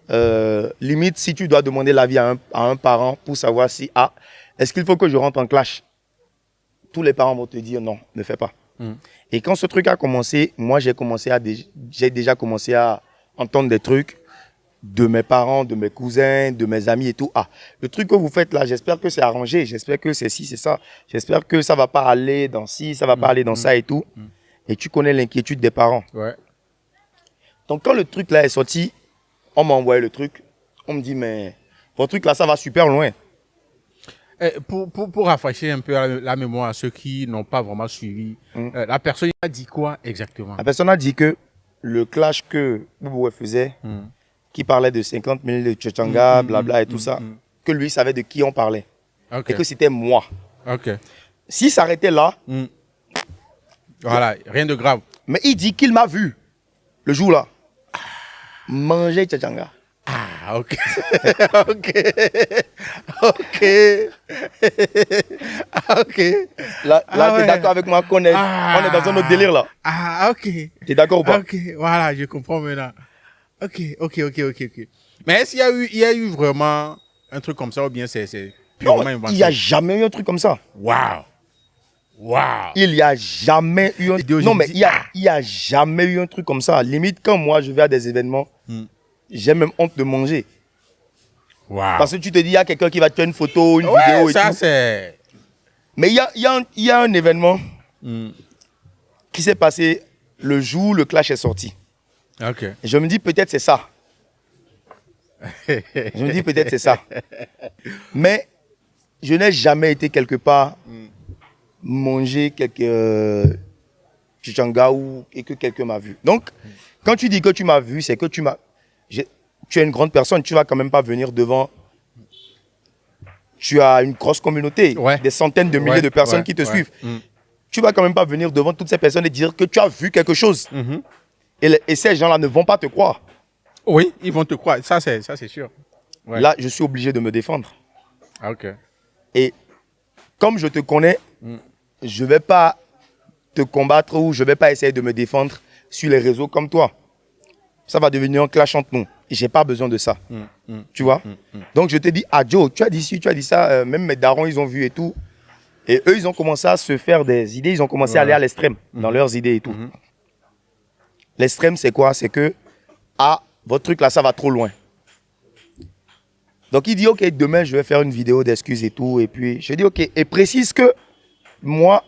Limite, si tu dois demander l'avis à un parent pour savoir si, est-ce qu'il faut que je rentre en clash? Tous les parents vont te dire non, ne fais pas. Et quand ce truc a commencé, moi, j'ai déjà commencé à entendre des trucs de mes parents, de mes cousins, de mes amis et tout. Le truc que vous faites là, j'espère que c'est arrangé, j'espère que c'est ci, c'est ça. J'espère que ça va pas aller dans ci, ça va pas aller dans ça et tout. Et tu connais l'inquiétude des parents. Ouais. Donc quand le truc là est sorti, on m'a envoyé le truc. On me dit, mais votre truc là, ça va super loin. Pour rafraîchir un peu la mémoire à ceux qui n'ont pas vraiment suivi, la personne a dit quoi exactement? La personne a dit que le clash que Bouboué faisait, qui parlait de 50 000 de Tchotchanga, blabla et tout ça, que lui savait de qui on parlait. Ok. Et que c'était moi. Ok. S'il s'arrêtait là, Voilà, rien de grave. mais il dit qu'il m'a vu le jour-là manger Tchotchanga. Ah, ok. Ok. Ok. Ok. Là Ah tu es ouais. d'accord avec moi qu'on est, on est dans un autre délire là. Ah, ok. Tu es d'accord ou pas? Ok, voilà, je comprends maintenant. Ok. Mais est-ce qu'il y a eu vraiment un truc comme ça ou bien c'est Non, purement inventé? il n'y a jamais eu un truc comme ça. Waouh. Il n'y a jamais eu un... Vidéo, je Non, me mais dis, il y a jamais eu un truc comme ça. Limite, quand moi, je vais à des événements, j'ai même honte de manger. Waouh. Parce que tu te dis, il y a quelqu'un qui va te faire une photo, une vidéo et ça tout. c'est... Mais il y a un événement qui s'est passé le jour où le clash est sorti. Ok. Et je me dis, peut-être c'est ça. Je me dis, peut-être c'est ça. Mais je n'ai jamais été quelque part manger quelque Tchotchanga et que quelqu'un m'a vu. Donc, quand tu dis que tu m'as vu, c'est que tu es une grande personne. Tu ne vas quand même pas venir devant. Tu as une grosse communauté, Ouais. des centaines de milliers de personnes qui te suivent. Tu ne vas quand même pas venir devant toutes ces personnes et dire que tu as vu quelque chose. Et ces gens-là ne vont pas te croire. Oui, ils vont te croire. Ça c'est sûr. Ouais. Là, je suis obligé de me défendre. Ah, ok. Et comme je te connais, je ne vais pas te combattre ou je ne vais pas essayer de me défendre sur les réseaux comme toi. Ça va devenir un clash entre nous. Et je n'ai pas besoin de ça. Tu vois? Donc je te dis, Joe, tu as dit ci, tu as dit ça. Même mes darons, ils ont vu et tout. Et eux, ils ont commencé à se faire des idées. Ils ont commencé à aller à l'extrême dans leurs idées et tout. L'extrême, c'est quoi? C'est que, votre truc là, ça va trop loin. Donc il dit, ok, demain, je vais faire une vidéo d'excuses et tout. Et puis, je dis, ok. Et précise que moi,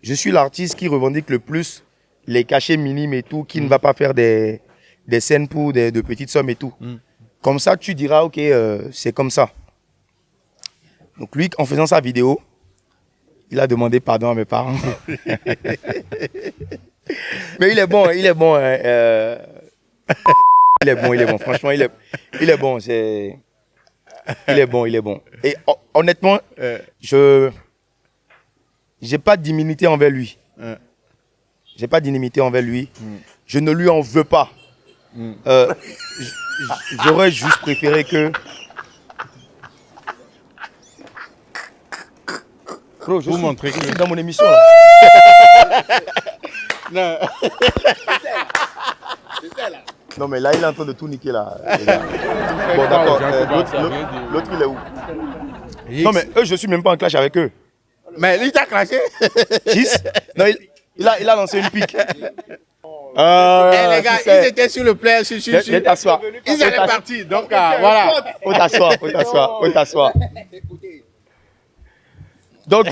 je suis l'artiste qui revendique le plus les cachets minimes et tout, qui ne va pas faire des des scènes pour de petites sommes et tout. Comme ça, tu diras, ok, c'est comme ça. Donc lui, en faisant sa vidéo, il a demandé pardon à mes parents. Mais il est bon. Il est bon, franchement, il est bon. Il est bon. Et honnêtement, je n'ai pas d'immunité envers lui. Je ne lui en veux pas. J'aurais juste préféré que... Bro, je suis dans mon émission là. Non. Non mais là il est en train de tout niquer là. Bon d'accord, l'autre il est où? Non mais eux je suis même pas en clash avec eux. Mais lui t'a clashé. Non il a lancé une pique. Les gars, ils étaient sur le play, Viens t'asseoir. Ils allaient partir, donc voilà. Faut t'asseoir. Donc,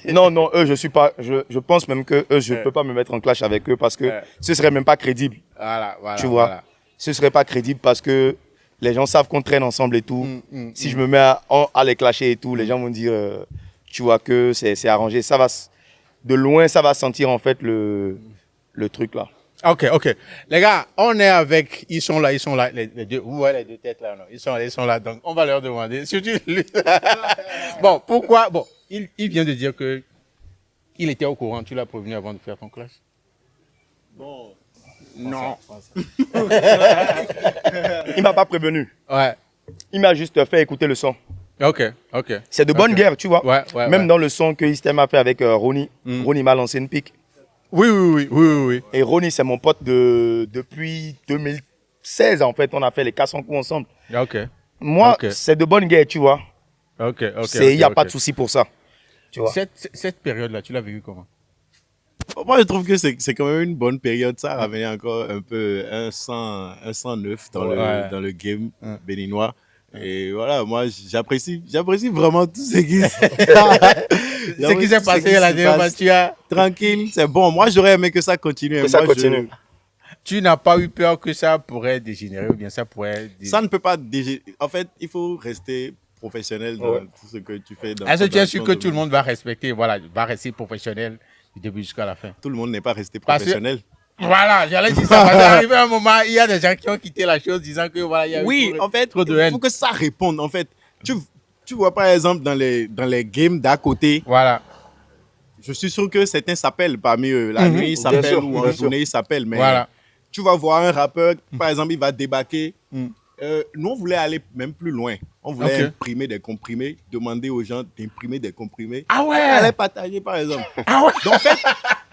non, eux, je pense même que eux, je ne peux pas me mettre en clash avec eux parce que ce serait même pas crédible. Voilà, tu vois, voilà. Ce serait pas crédible parce que les gens savent qu'on traîne ensemble et tout. Si je me mets à les clasher et tout, les gens vont dire, tu vois, que c'est arrangé. Ça va, de loin, ça va sentir en fait le truc là. Ok. Les gars, on est avec, ils sont là, les deux. Vous voyez les deux têtes là, non? Ils sont là, donc on va leur demander. Surtout lui. Bon, pourquoi? Bon, il vient de dire que il était au courant, tu l'as prévenu avant de faire ton clash? Bon, non. Il m'a pas prévenu. Ouais. Il m'a juste fait écouter le son. Ok. C'est de bonne guerre, tu vois. Ouais. Même dans le son que Istem a fait avec Ronnie, Ronnie m'a lancé une pique. Oui. Et Ronnie, c'est mon pote depuis 2016, en fait. On a fait les 400 coups ensemble. Ok. Moi, c'est de bonne guerre, tu vois. Ok. Il n'y a pas de souci pour ça. Tu vois. Cette période-là, tu l'as vécu comment? moi je trouve que c'est quand même une bonne période. Ça ramenait encore un peu un 109 dans le game béninois. Et voilà, moi j'apprécie vraiment tout ce qui s'est passé la dernière fois. Tranquille, c'est bon. Moi j'aurais aimé que ça continue. Tu n'as pas eu peur que ça pourrait dégénérer ou bien ça pourrait... Ça ne peut pas dégénérer. En fait, il faut rester professionnel dans tout ce que tu fais. Est-ce que tu es sûr que tout le monde va respecter, voilà, va rester professionnel du début jusqu'à la fin? Tout le monde n'est pas resté professionnel. Voilà, j'allais dire ça. Parce qu'arrivé un moment, il y a des gens qui ont quitté la chose disant que voilà, il y a trop de haine. Il faut que ça réponde. En fait, tu vois par exemple dans les games d'à côté. Voilà. Je suis sûr que certains s'appellent parmi eux. La nuit, ils s'appellent ou en journée, ils s'appellent. Mais tu vas voir un rappeur, par exemple, il va débarquer. Nous, on voulait aller même plus loin. On voulait imprimer des comprimés, demander aux gens d'imprimer des comprimés. Ah ouais! Aller partager, par exemple. Ah ouais! Donc, en fait,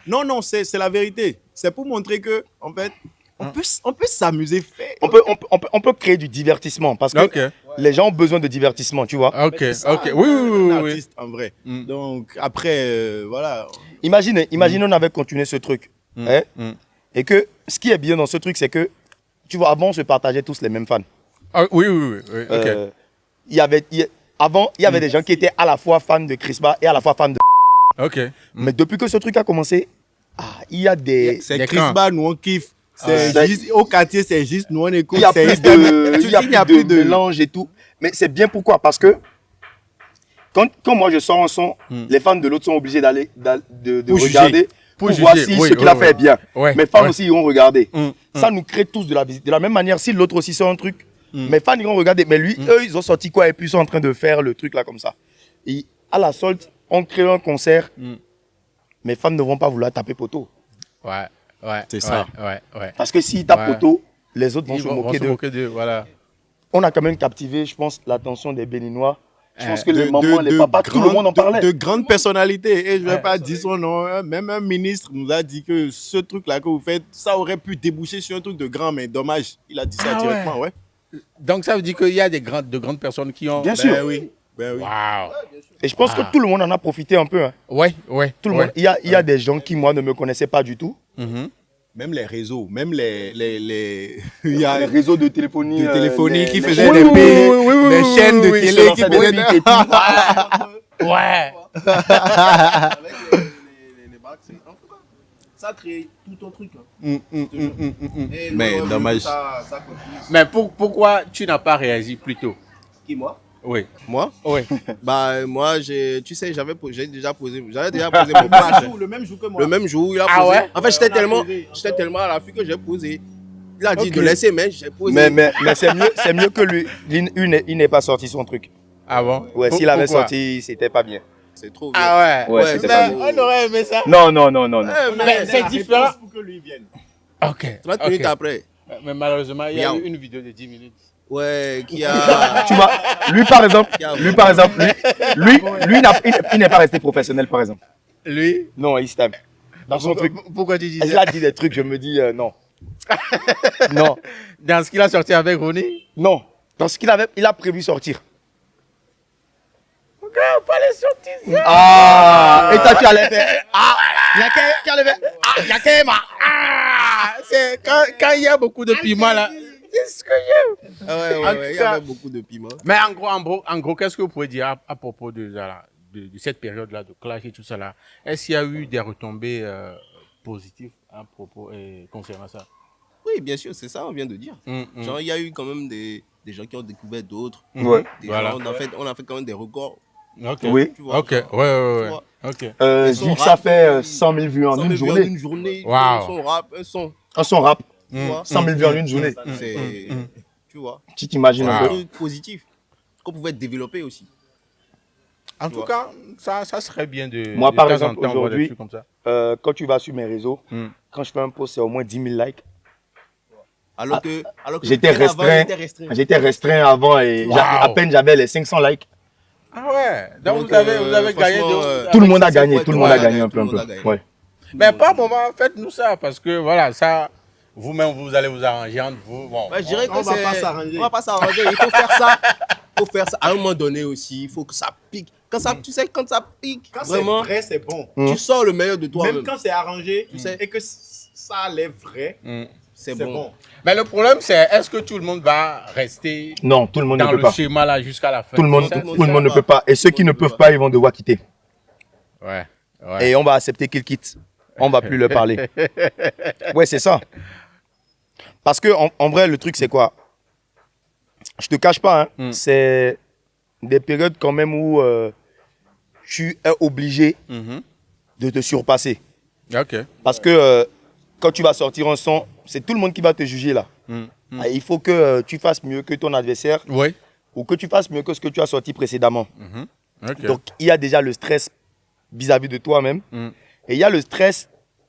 non, c'est la vérité. C'est pour montrer que, en fait, on peut s'amuser. On peut créer du divertissement parce que les gens ont besoin de divertissement, tu vois. Ok. Oui. Artiste, en vrai. Donc, après, voilà. Imagine on avait continué ce truc. Et que ce qui est bien dans ce truc, c'est que, tu vois, avant, on se partageait tous les mêmes fans. Ah, oui. Ok. Avant, il y avait des gens qui étaient à la fois fans de Crispa et à la fois fans de... Ok. Mais depuis que ce truc a commencé, il y a des... C'est Crispa, nous on kiffe. Juste, au quartier, c'est juste, nous on écoute. Il n'y a plus de mélange et tout. Mais c'est bien pourquoi? Parce que quand moi je sors un son, les fans de l'autre sont obligés d'aller de regarder pour voir si ce qu'il a fait est bien. Mes fans aussi iront regarder. Ça nous crée tous de la visite. De la même manière, si l'autre aussi sort un truc, mes fans iront regarder. Mais lui, eux, ils ont sorti quoi? Et puis ils sont en train de faire le truc là comme ça. Et à la solde, on crée un concert. Mes fans ne vont pas vouloir taper poteau. Ouais. C'est ça. Ouais. Parce que s'ils tapent poteau, les autres vont se moquer d'eux. Voilà. On a quand même captivé, je pense, l'attention des Béninois. Je pense que les mamans, les papas, tout le monde en parlait. De grandes personnalités. Et je ne vais pas dire son nom. Même un ministre nous a dit que ce truc-là que vous faites, ça aurait pu déboucher sur un truc de grand, mais dommage. Il a dit ça directement, ouais. Donc ça veut dire qu'il y a de grandes personnes qui ont... Bien sûr. Oui. Wow. Et je pense que tout le monde en a profité un peu. Hein. Ouais. Tout le monde. Il y a des gens qui, moi, ne me connaissaient pas du tout. Même les réseaux, même les il y a les réseaux de téléphonie, qui faisaient des chaînes de télé qui faisaient Ouais. ça crée tout ton truc. Mais dommage. Mais pourquoi tu n'as pas réagi plus tôt? Qui, moi? Oui. Moi? Oui. Bah, moi, j'avais déjà posé mon match. Le même jour que moi. Le même jour, il a posé. Ouais? En fait, j'étais tellement à l'affût que j'ai posé. Il a dit de laisser, mais j'ai posé. Mais c'est mieux que lui. Il n'ait pas sorti son truc. Ah bon? Ouais, s'il avait sorti, c'était pas bien. C'est trop bien. Ah ouais? Ouais, c'était pas bien. On aurait aimé ça. Non. Mais c'est différent. Pour que lui vienne. Ok. 30 minutes après. Mais malheureusement, il y a eu une vidéo de 10 minutes. Ouais, qui a. Tu vois, lui par exemple, il n'est pas resté professionnel par exemple. Lui? Non, il se tape. Dans son truc. Pourquoi tu dis Il ça? a dit des trucs, je me dis non. Non. Dans ce qu'il a sorti avec Ronnie? Non. Dans ce il a prévu sortir. Ok, il fallait sortir ça. Ah, et toi tu allais faire. Ah, tu allais faire. Ah, Yakema. C'est quand il y a beaucoup de piment là. C'est ce que j'aime. Ah ouais, il y avait beaucoup de piment. Mais en gros, qu'est-ce que vous pouvez dire à propos de cette période-là, de clash et tout ça là? Est-ce qu'il y a eu des retombées positives à propos concernant ça? Oui, bien sûr, c'est ça on vient de dire. Genre, il y a eu quand même des gens qui ont découvert d'autres. Ouais. Voilà. Gens, on a fait quand même des records. Ok. Oui. Tu vois, Ok. Ouais. Ok. Vu que ça fait 100 000 vues en une journée. Une journée. Wow. Son rap, un son. Son rap. Tu vois, 100 000 vues en une journée. c'est. Tu vois. Tu t'imagines Wow. un Un peu. truc positif qu'on pouvait développer aussi. En tout cas, ça serait bien de. Moi, de par temps en exemple, temps, voir des aujourd'hui, trucs comme ça. Quand tu vas sur mes réseaux, quand je fais un post, c'est au moins 10 000 likes. Alors que J'étais bien avant, restreint. J'étais restreint avant et Wow. à peine j'avais les 500 likes. Ah ouais. Donc, Donc, vous avez gagné franchement, Tout le monde a ça, gagné, ouais, tout le monde a gagné un tout le monde peu. a gagné. Ouais. Mais pas un moment, faites-nous ça parce que voilà, ça, vous-même, vous allez vous arranger entre vous. Bon. Ouais, je dirais que on va c'est- pas s'arranger. On va pas s'arranger. Il faut faire ça. Il faut faire ça. À un moment donné aussi, il faut que ça pique. Quand ça, tu sais, quand ça pique, Quand c'est vraiment, vrai, c'est bon. tu sors le meilleur de toi-même. Même quand c'est arrangé Tu sais. et que ça a l'air vrai, C'est c'est bon. bon. Mais le problème, c'est est-ce que tout le monde va rester Non, tout le monde ne dans peut le pas. schéma là jusqu'à la fin? Tout le monde ne peut pas. Et ceux qui ne peuvent pas, ils vont devoir quitter. Ouais. Et on va accepter qu'ils quittent. On va plus leur parler. Ouais, c'est ça. Parce que en vrai, le truc, c'est quoi? Je te cache pas, hein, c'est des périodes quand même où tu es obligé de te surpasser. Ok. Parce que quand tu vas sortir un son, c'est tout le monde qui va te juger là. Ah, il faut que tu fasses mieux que ton adversaire Oui. ou que tu fasses mieux que ce que tu as sorti précédemment. Ok. Donc, il y a déjà le stress vis-à-vis de toi-même et il y a le stress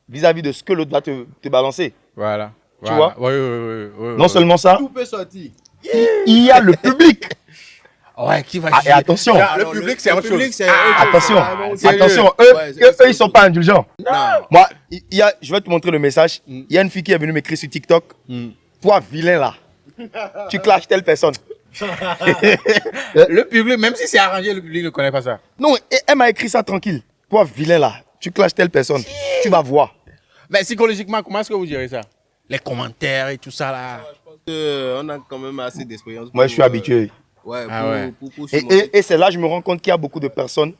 vis-à-vis de ce que l'autre va te balancer. Voilà. Tu vois? Oui. Non seulement ça, Tout peut sortir. il y a le public. Ouais, qui va Ah, et attention, Le public, c'est autre chose. attention, sérieux. attention, Ouais, eux, c'est ils sont pas indulgents. Non. Moi, je vais te montrer le message. Il y a une fille qui est venue m'écrire sur TikTok. Toi, vilain là, tu clashes telle personne. Le public, même si c'est arrangé, le public ne connaît pas ça. Non, et elle m'a écrit ça tranquille. Toi, vilain là, tu clashes telle personne. Tu vas voir. Mais psychologiquement, comment est-ce que vous gérez ça? Les commentaires et tout ça là. On a quand même assez d'expérience. Moi, je suis habitué. Ouais, Ah ouais. pour surmonter. Et c'est là que je me rends compte qu'il y a beaucoup de personnes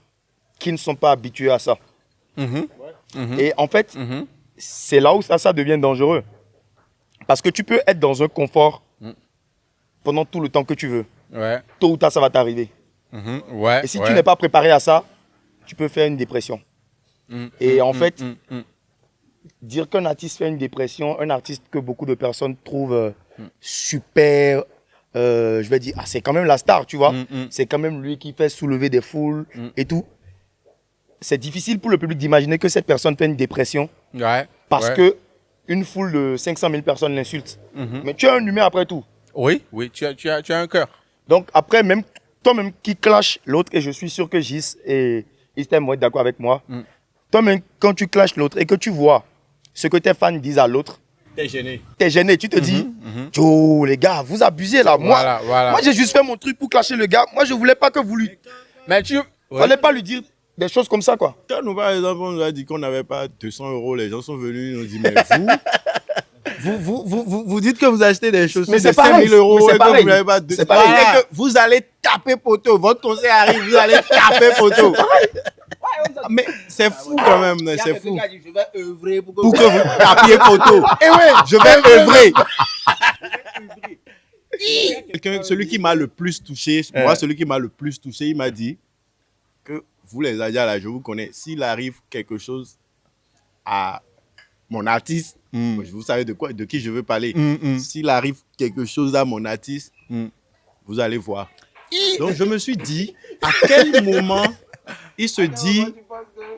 qui ne sont pas habituées à ça. Et en fait, c'est là où ça devient dangereux. Parce que tu peux être dans un confort pendant tout le temps que tu veux. Ouais. Tôt ou tard, ça va t'arriver. Ouais. Et si tu n'es pas préparé à ça, tu peux faire une dépression. Et en fait, dire qu'un artiste fait une dépression, un artiste que beaucoup de personnes trouvent super, je vais dire, ah, c'est quand même la star, tu vois. C'est quand même lui qui fait soulever des foules et tout. C'est difficile pour le public d'imaginer que cette personne fait une dépression Ouais. parce que une foule de 500 000 personnes l'insulte. Mais tu es un humain après tout. Oui, tu as un cœur. Donc après, même toi-même qui clashes l'autre, et je suis sûr que Gis et Istem vont être d'accord avec moi, toi-même quand tu clashes l'autre et que tu vois ce que tes fans disent à l'autre, T'es gêné. t'es gêné, tu te dis, yo les gars, vous abusez là. Voilà. Moi j'ai juste fait mon truc pour clasher le gars. Moi je voulais pas que vous lui... Mais tu... Fallait pas lui dire des choses comme ça quoi. Quand nous, par exemple, on nous a dit qu'on n'avait pas 200 €, les gens sont venus, ils nous ont dit, mais vous dites que vous achetez des chaussures Mais de c'est 5 pareil, 000 € mais c'est et que pareil. vous n'avez pas de... C'est pareil. Et que vous allez taper poteau. Votre conseil arrive, vous allez taper poteau. Mais c'est fou quand même, c'est fou. Je vais œuvrer pour Pour que vous tapiez photo. Et ouais, je vais œuvrer. Celui qui m'a le plus touché, celui qui m'a le plus touché, il m'a dit que vous les Adja là, je vous connais. S'il arrive quelque chose à mon artiste, vous savez de qui je veux parler. S'il arrive quelque chose à mon artiste, vous allez voir. Donc je me suis dit, à quel moment il se dit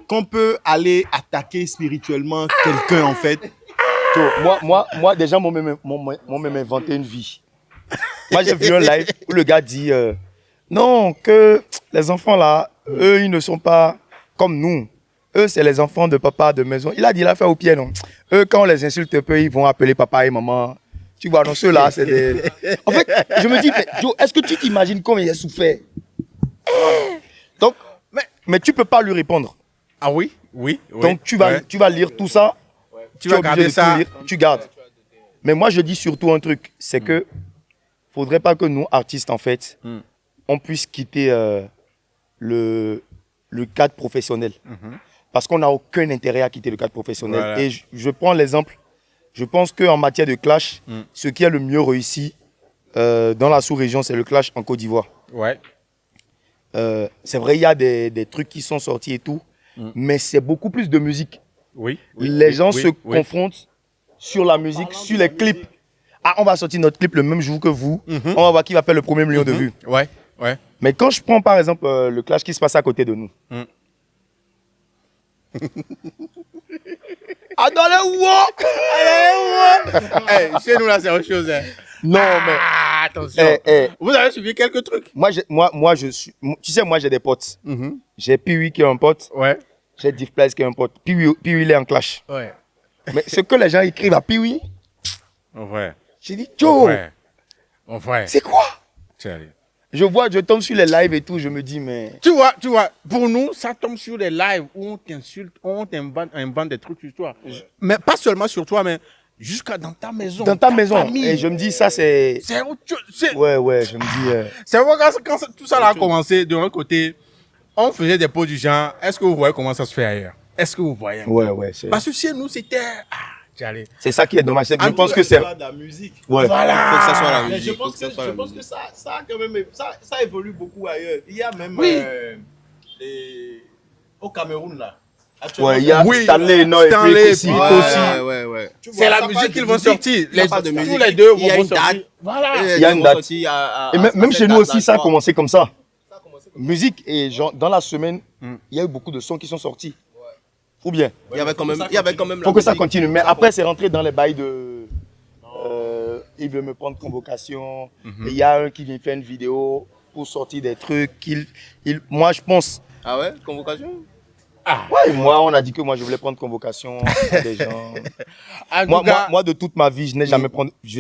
qu'on peut aller attaquer spirituellement quelqu'un en fait. Moi déjà, moi même inventé une vie. Moi j'ai vu un live où le gars dit non, que les enfants là, eux ils ne sont pas comme nous. Eux c'est les enfants de papa de maison. Il a fait au pied non. Eux quand on les insulte un peu, ils vont appeler papa et maman. Tu vois, donc ceux-là, c'est des... En fait, je me dis, mais Joe, est-ce que tu t'imagines comment il a souffert? Donc, mais tu peux pas lui répondre. Ah oui? Donc, tu vas lire tout ça. Tu vas garder ça. Tu gardes. Mais moi, je dis surtout un truc, c'est que faudrait pas que nous, artistes, en fait, on puisse quitter le cadre professionnel. Parce qu'on n'a aucun intérêt à quitter le cadre professionnel. Voilà. Et je prends l'exemple. Je pense qu'en matière de clash, ce qui est le mieux réussi dans la sous-région, c'est le clash en Côte d'Ivoire. Ouais. C'est vrai, il y a des trucs qui sont sortis et tout, mais c'est beaucoup plus de musique. Les gens se confrontent sur la musique, sur les clips. Ah, on va sortir notre clip le même jour que vous. On va voir qui va faire le premier million de vues. Ouais. Mais quand je prends par exemple le clash qui se passe à côté de nous. Ah, dans le walk! Chez nous, là, c'est autre chose. Hein. Non, mais... attention. Vous avez suivi quelques trucs? Moi, je suis... Tu sais, moi, j'ai des potes. J'ai Piwi qui est un pote. Ouais. J'ai Diff Place qui est un pote. Piwi, il est en clash. Ouais. Mais ce que les gens écrivent à Piwi... Ouais. J'ai dit, Joe! Mon frère. C'est quoi? Sérieux. Je tombe sur les lives et tout, je me dis, mais... Tu vois, pour nous, ça tombe sur les lives où on t'insulte, on t'invente des trucs sur toi. Mais pas seulement sur toi, mais jusqu'à dans ta maison. Dans ta maison. Famille. Et je me dis, ça, c'est... C'est autre chose. Ouais, je me dis... C'est vrai, quand tout ça a commencé, de un côté, on faisait des pots du genre, est-ce que vous voyez comment ça se fait ailleurs? Est-ce que vous voyez? Ouais. Parce que chez nous, c'était... c'est ça qui est dommage. Je pense que c'est... de la musique. Ouais. Voilà. Il faut que ça soit la musique. Je pense que ça quand même, ça évolue beaucoup ailleurs. Il y a même au Cameroun là. Ouais, il y a Stanley, aussi. Ouais. C'est la musique qu'ils vont sortir. Tous les deux vont sortir. Voilà. Il y a une date. Et même chez nous aussi, ça a commencé comme ça. Musique, et genre, dans la semaine, il y a eu beaucoup de sons qui sont sortis. Ou bien? Il y avait quand même. Faut que ça continue. Mais après, c'est rentré dans les bails de... il veut me prendre convocation. Et il y a un qui vient faire une vidéo pour sortir des trucs. Moi, je pense... Ah ouais? Convocation? Ouais, moi, on a dit que moi, je voulais prendre convocation à des gens. Moi, de toute ma vie, je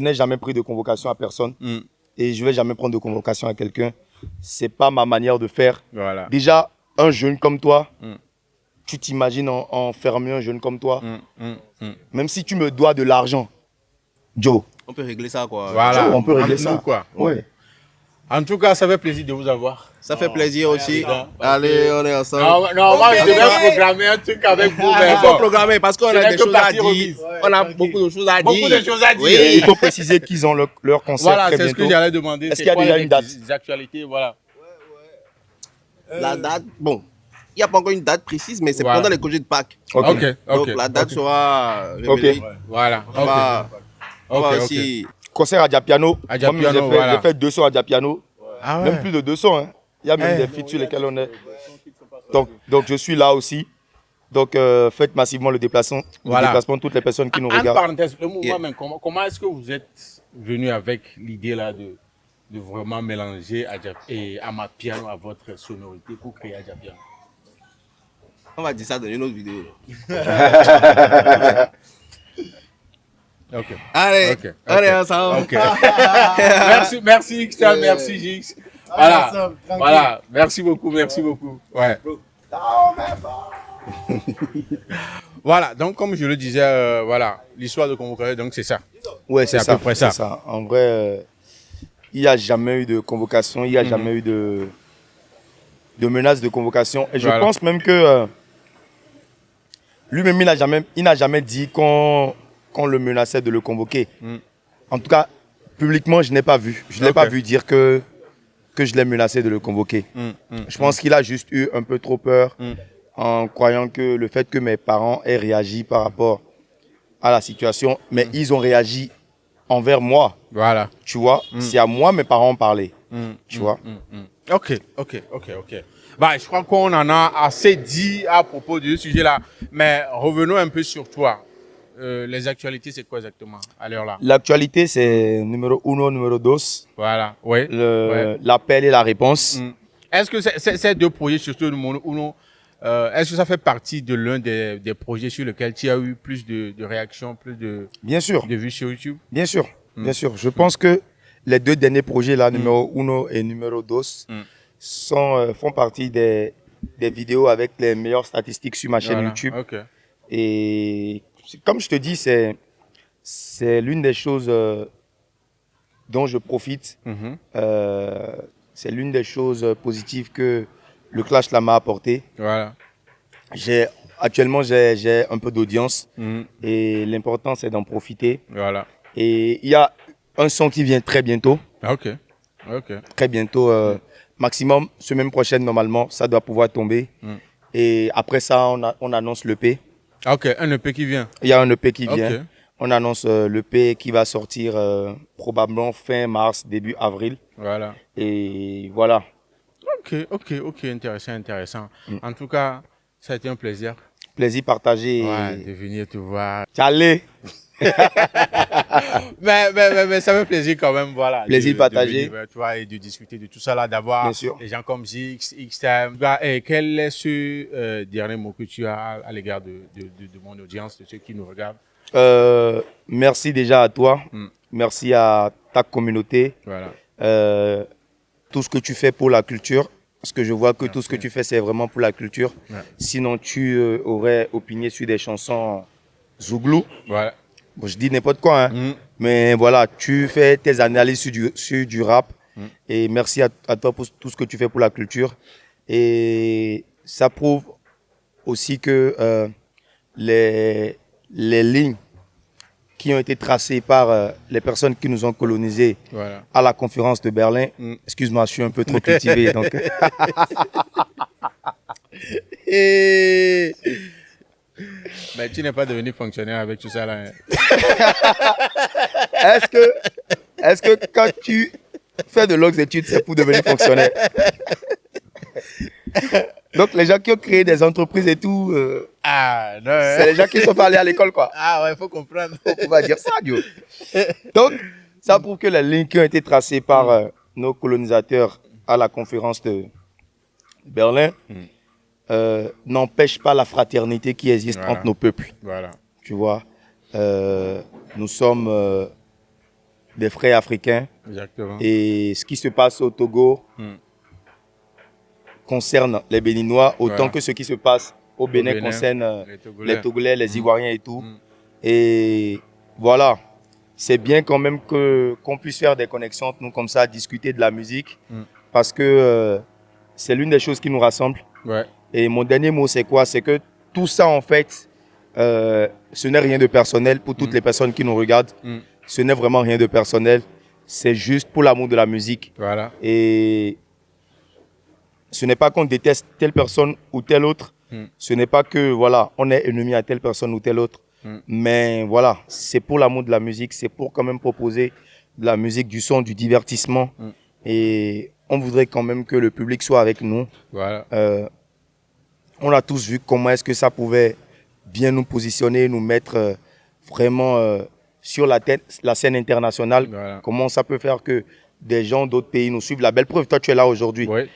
n'ai jamais pris de convocation à personne. Et je ne vais jamais prendre de convocation à quelqu'un. Ce n'est pas ma manière de faire. Voilà. Déjà, un jeune comme toi... Tu t'imagines enfermer un jeune comme toi, même si tu me dois de l'argent, Joe. On peut régler ça, quoi. Voilà. Joe, on peut régler ça. Quoi. Ouais. En tout cas, ça fait plaisir de vous avoir. Ça fait plaisir aussi. Allez, on est ensemble. Non, moi, je devais programmer un truc avec vous. Il faut programmer parce qu'on a des choses à dire. On a beaucoup de choses à dire. Beaucoup de choses à dire. Et il faut préciser qu'ils ont leur concert voilà, très c'est bientôt. ce que j'allais demander. Est-ce qu'il y a déjà une date? Des actualités, voilà. La date, bon. Il n'y a pas encore une date précise, mais c'est pendant les congés de Pâques. Ok. Donc la date sera révélée. Voilà. On va aussi... Concert à Diapiano. J'ai fait 200 à Diapiano. Ah ouais. Même plus de 200. Hein. Il y a même des feats sur lesquels on est. Donc je suis là aussi. Donc faites massivement le déplacement de toutes les personnes qui nous regardent. En parenthèse, le mouvement, même, comment est-ce que vous êtes venu avec l'idée là de vraiment mélanger Amapiano à votre sonorité pour créer Diapiano? On va dire ça dans une autre vidéo. Ok. Allez, allez ensemble. Okay. merci XTAL, merci Gix. Voilà, merci beaucoup. Ouais. Voilà, donc comme je le disais, voilà, l'histoire de convocation, donc c'est ça. Ouais, c'est à peu près ça. En vrai, il n'y a jamais eu de convocation, il n'y a jamais eu de menace de convocation. Et je pense même que Lui-même, il n'a jamais dit qu'on le menaçait de le convoquer. En tout cas, publiquement, je n'ai pas vu. Je n'ai pas vu dire que je l'ai menacé de le convoquer. Je pense qu'il a juste eu un peu trop peur en croyant que le fait que mes parents aient réagi par rapport à la situation, mais ils ont réagi envers moi. Voilà. Tu vois, c'est à moi mes parents ont parlé. Tu vois. Ok. Bah, je crois qu'on en a assez dit à propos de ce sujet-là. Mais revenons un peu sur toi. Les actualités, c'est quoi exactement à l'heure là? L'actualité, c'est numéro 1, numéro 2. Voilà, oui. L'appel et la réponse. Est-ce que ces deux projets, surtout le Mono Uno, est-ce que ça fait partie de l'un des projets sur lesquels tu as eu plus de réactions, plus de vues sur YouTube? Bien sûr. Je pense que les deux derniers projets, là, numéro 1 et numéro 2, font partie des vidéos avec les meilleures statistiques sur ma chaîne YouTube. Okay. Et comme je te dis, c'est l'une des choses dont je profite. C'est l'une des choses positives que le Clash m'a apporté. Voilà. Actuellement, j'ai un peu d'audience et l'important, c'est d'en profiter. Voilà. Et il y a un son qui vient très bientôt. Ok. Très bientôt. Maximum, semaine prochaine, normalement, ça doit pouvoir tomber. Et après ça, on annonce l'EP. Ok, un EP qui vient. Il y a un EP qui vient. Okay. On annonce l'EP qui va sortir probablement fin mars, début avril. Voilà. Et voilà. Ok. Intéressant. En tout cas, ça a été un plaisir. Plaisir partagé. Ouais, de venir te voir. Allez. mais ça fait plaisir quand même, voilà. Plaisir partagé. De venir, tu vois, et de discuter de tout ça là, d'avoir des gens comme Zix, X-Time. Et quel est ce dernier mot que tu as à l'égard de mon audience, de ceux qui nous regardent? Merci déjà à toi. Merci à ta communauté. Voilà. Tout ce que tu fais pour la culture. Parce que je vois que tout ce que tu fais, c'est vraiment pour la culture. Ouais. Sinon, tu aurais opiné sur des chansons zouglou. Ouais. Bon, je dis n'importe quoi, hein. Mais voilà, tu fais tes analyses sur du rap. Et merci à toi pour tout ce que tu fais pour la culture. Et ça prouve aussi que les lignes qui ont été tracées par les personnes qui nous ont colonisés à la conférence de Berlin. Excuse-moi, je suis un peu trop cultivé. Donc... Mais tu n'es pas devenu fonctionnaire avec tout ça là. Hein. Est-ce que quand tu fais de longues études, c'est pour devenir fonctionnaire? Donc les gens qui ont créé des entreprises et tout, c'est les gens qui sont pas allés à l'école, quoi. Ah ouais, il faut comprendre. On va dire ça, Dieu. Donc, ça prouve que les lignes qui ont été tracées par nos colonisateurs à la conférence de Berlin n'empêchent pas la fraternité qui existe entre nos peuples. Voilà. Tu vois, nous sommes des frères africains. Exactement. Et ce qui se passe au Togo concerne les Béninois autant que ce qui se passe au Bénin concerne les Togolais, les Ivoiriens et tout. Et voilà, c'est bien quand même qu'on puisse faire des connexions entre nous comme ça, discuter de la musique, parce que c'est l'une des choses qui nous rassemble. Ouais. Et mon dernier mot, c'est quoi? C'est que tout ça, en fait, ce n'est rien de personnel pour toutes les personnes qui nous regardent. Ce n'est vraiment rien de personnel. C'est juste pour l'amour de la musique. Voilà. Et ce n'est pas qu'on déteste telle personne ou telle autre. Ce n'est pas que, voilà, on est ennemi à telle personne ou telle autre. Mais voilà, c'est pour l'amour de la musique. C'est pour quand même proposer de la musique, du son, du divertissement. Et on voudrait quand même que le public soit avec nous. Voilà. On a tous vu comment est-ce que ça pouvait bien nous positionner, nous mettre vraiment sur la scène internationale. Voilà. Comment ça peut faire que des gens d'autres pays nous suivent. La belle preuve, toi tu es là aujourd'hui. Ouais.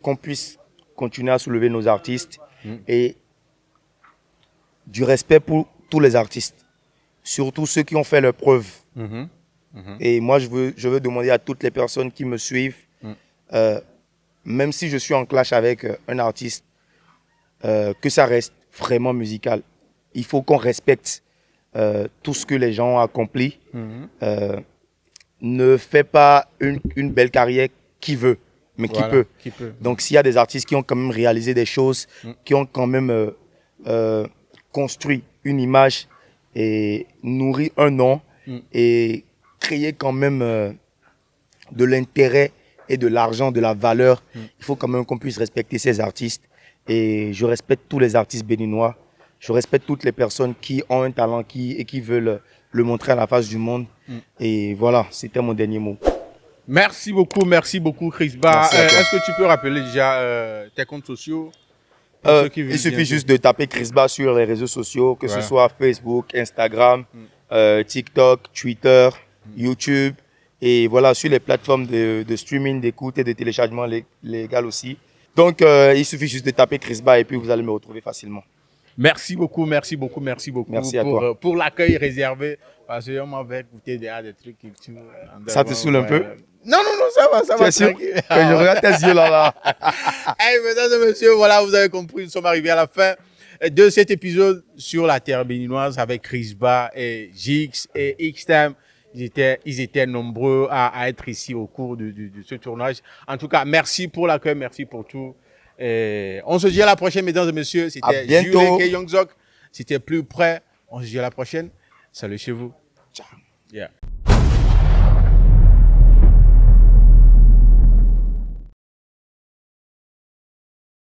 Qu'on puisse continuer à soulever nos artistes et du respect pour tous les artistes. Surtout ceux qui ont fait leurs preuves. Et moi, je veux demander à toutes les personnes qui me suivent, même si je suis en clash avec un artiste, que ça reste vraiment musical. Il faut qu'on respecte tout ce que les gens ont accompli. Ne fais pas une belle carrière qui veut, mais qui peut. Donc, s'il y a des artistes qui ont quand même réalisé des choses, qui ont quand même construit une image et nourrit un nom et créer quand même de l'intérêt et de l'argent, de la valeur. Il faut quand même qu'on puisse respecter ces artistes. Et je respecte tous les artistes béninois. Je respecte toutes les personnes qui ont un talent et qui veulent le montrer à la face du monde. Et voilà, c'était mon dernier mot. Merci beaucoup Chris Ba. Est-ce que tu peux rappeler déjà tes comptes sociaux? Il suffit juste de taper Chris Ba sur les réseaux sociaux, que ce soit Facebook, Instagram, TikTok, Twitter, YouTube. Et voilà, sur les plateformes de streaming, d'écoute et de téléchargement légal aussi. Donc, il suffit juste de taper Chris Ba et puis vous allez me retrouver facilement. Merci beaucoup pour l'accueil réservé. Parce qu'on m'avait écouté derrière des trucs. Ça te saoule un peu? Non, ça va. Tu es sûr que je regarde tes yeux là. Hey, mesdames et messieurs, voilà, vous avez compris, nous sommes arrivés à la fin de cet épisode sur la terre béninoise avec Chris Ba et Jix et X-Time. Ils étaient nombreux à être ici au cours de ce tournage. En tout cas, merci pour l'accueil, merci pour tout. Et on se dit à la prochaine, mesdames et messieurs. C'était Jules K. Youngzok. C'était Plus Près. On se dit à la prochaine. Salut chez vous. Ciao. Yeah.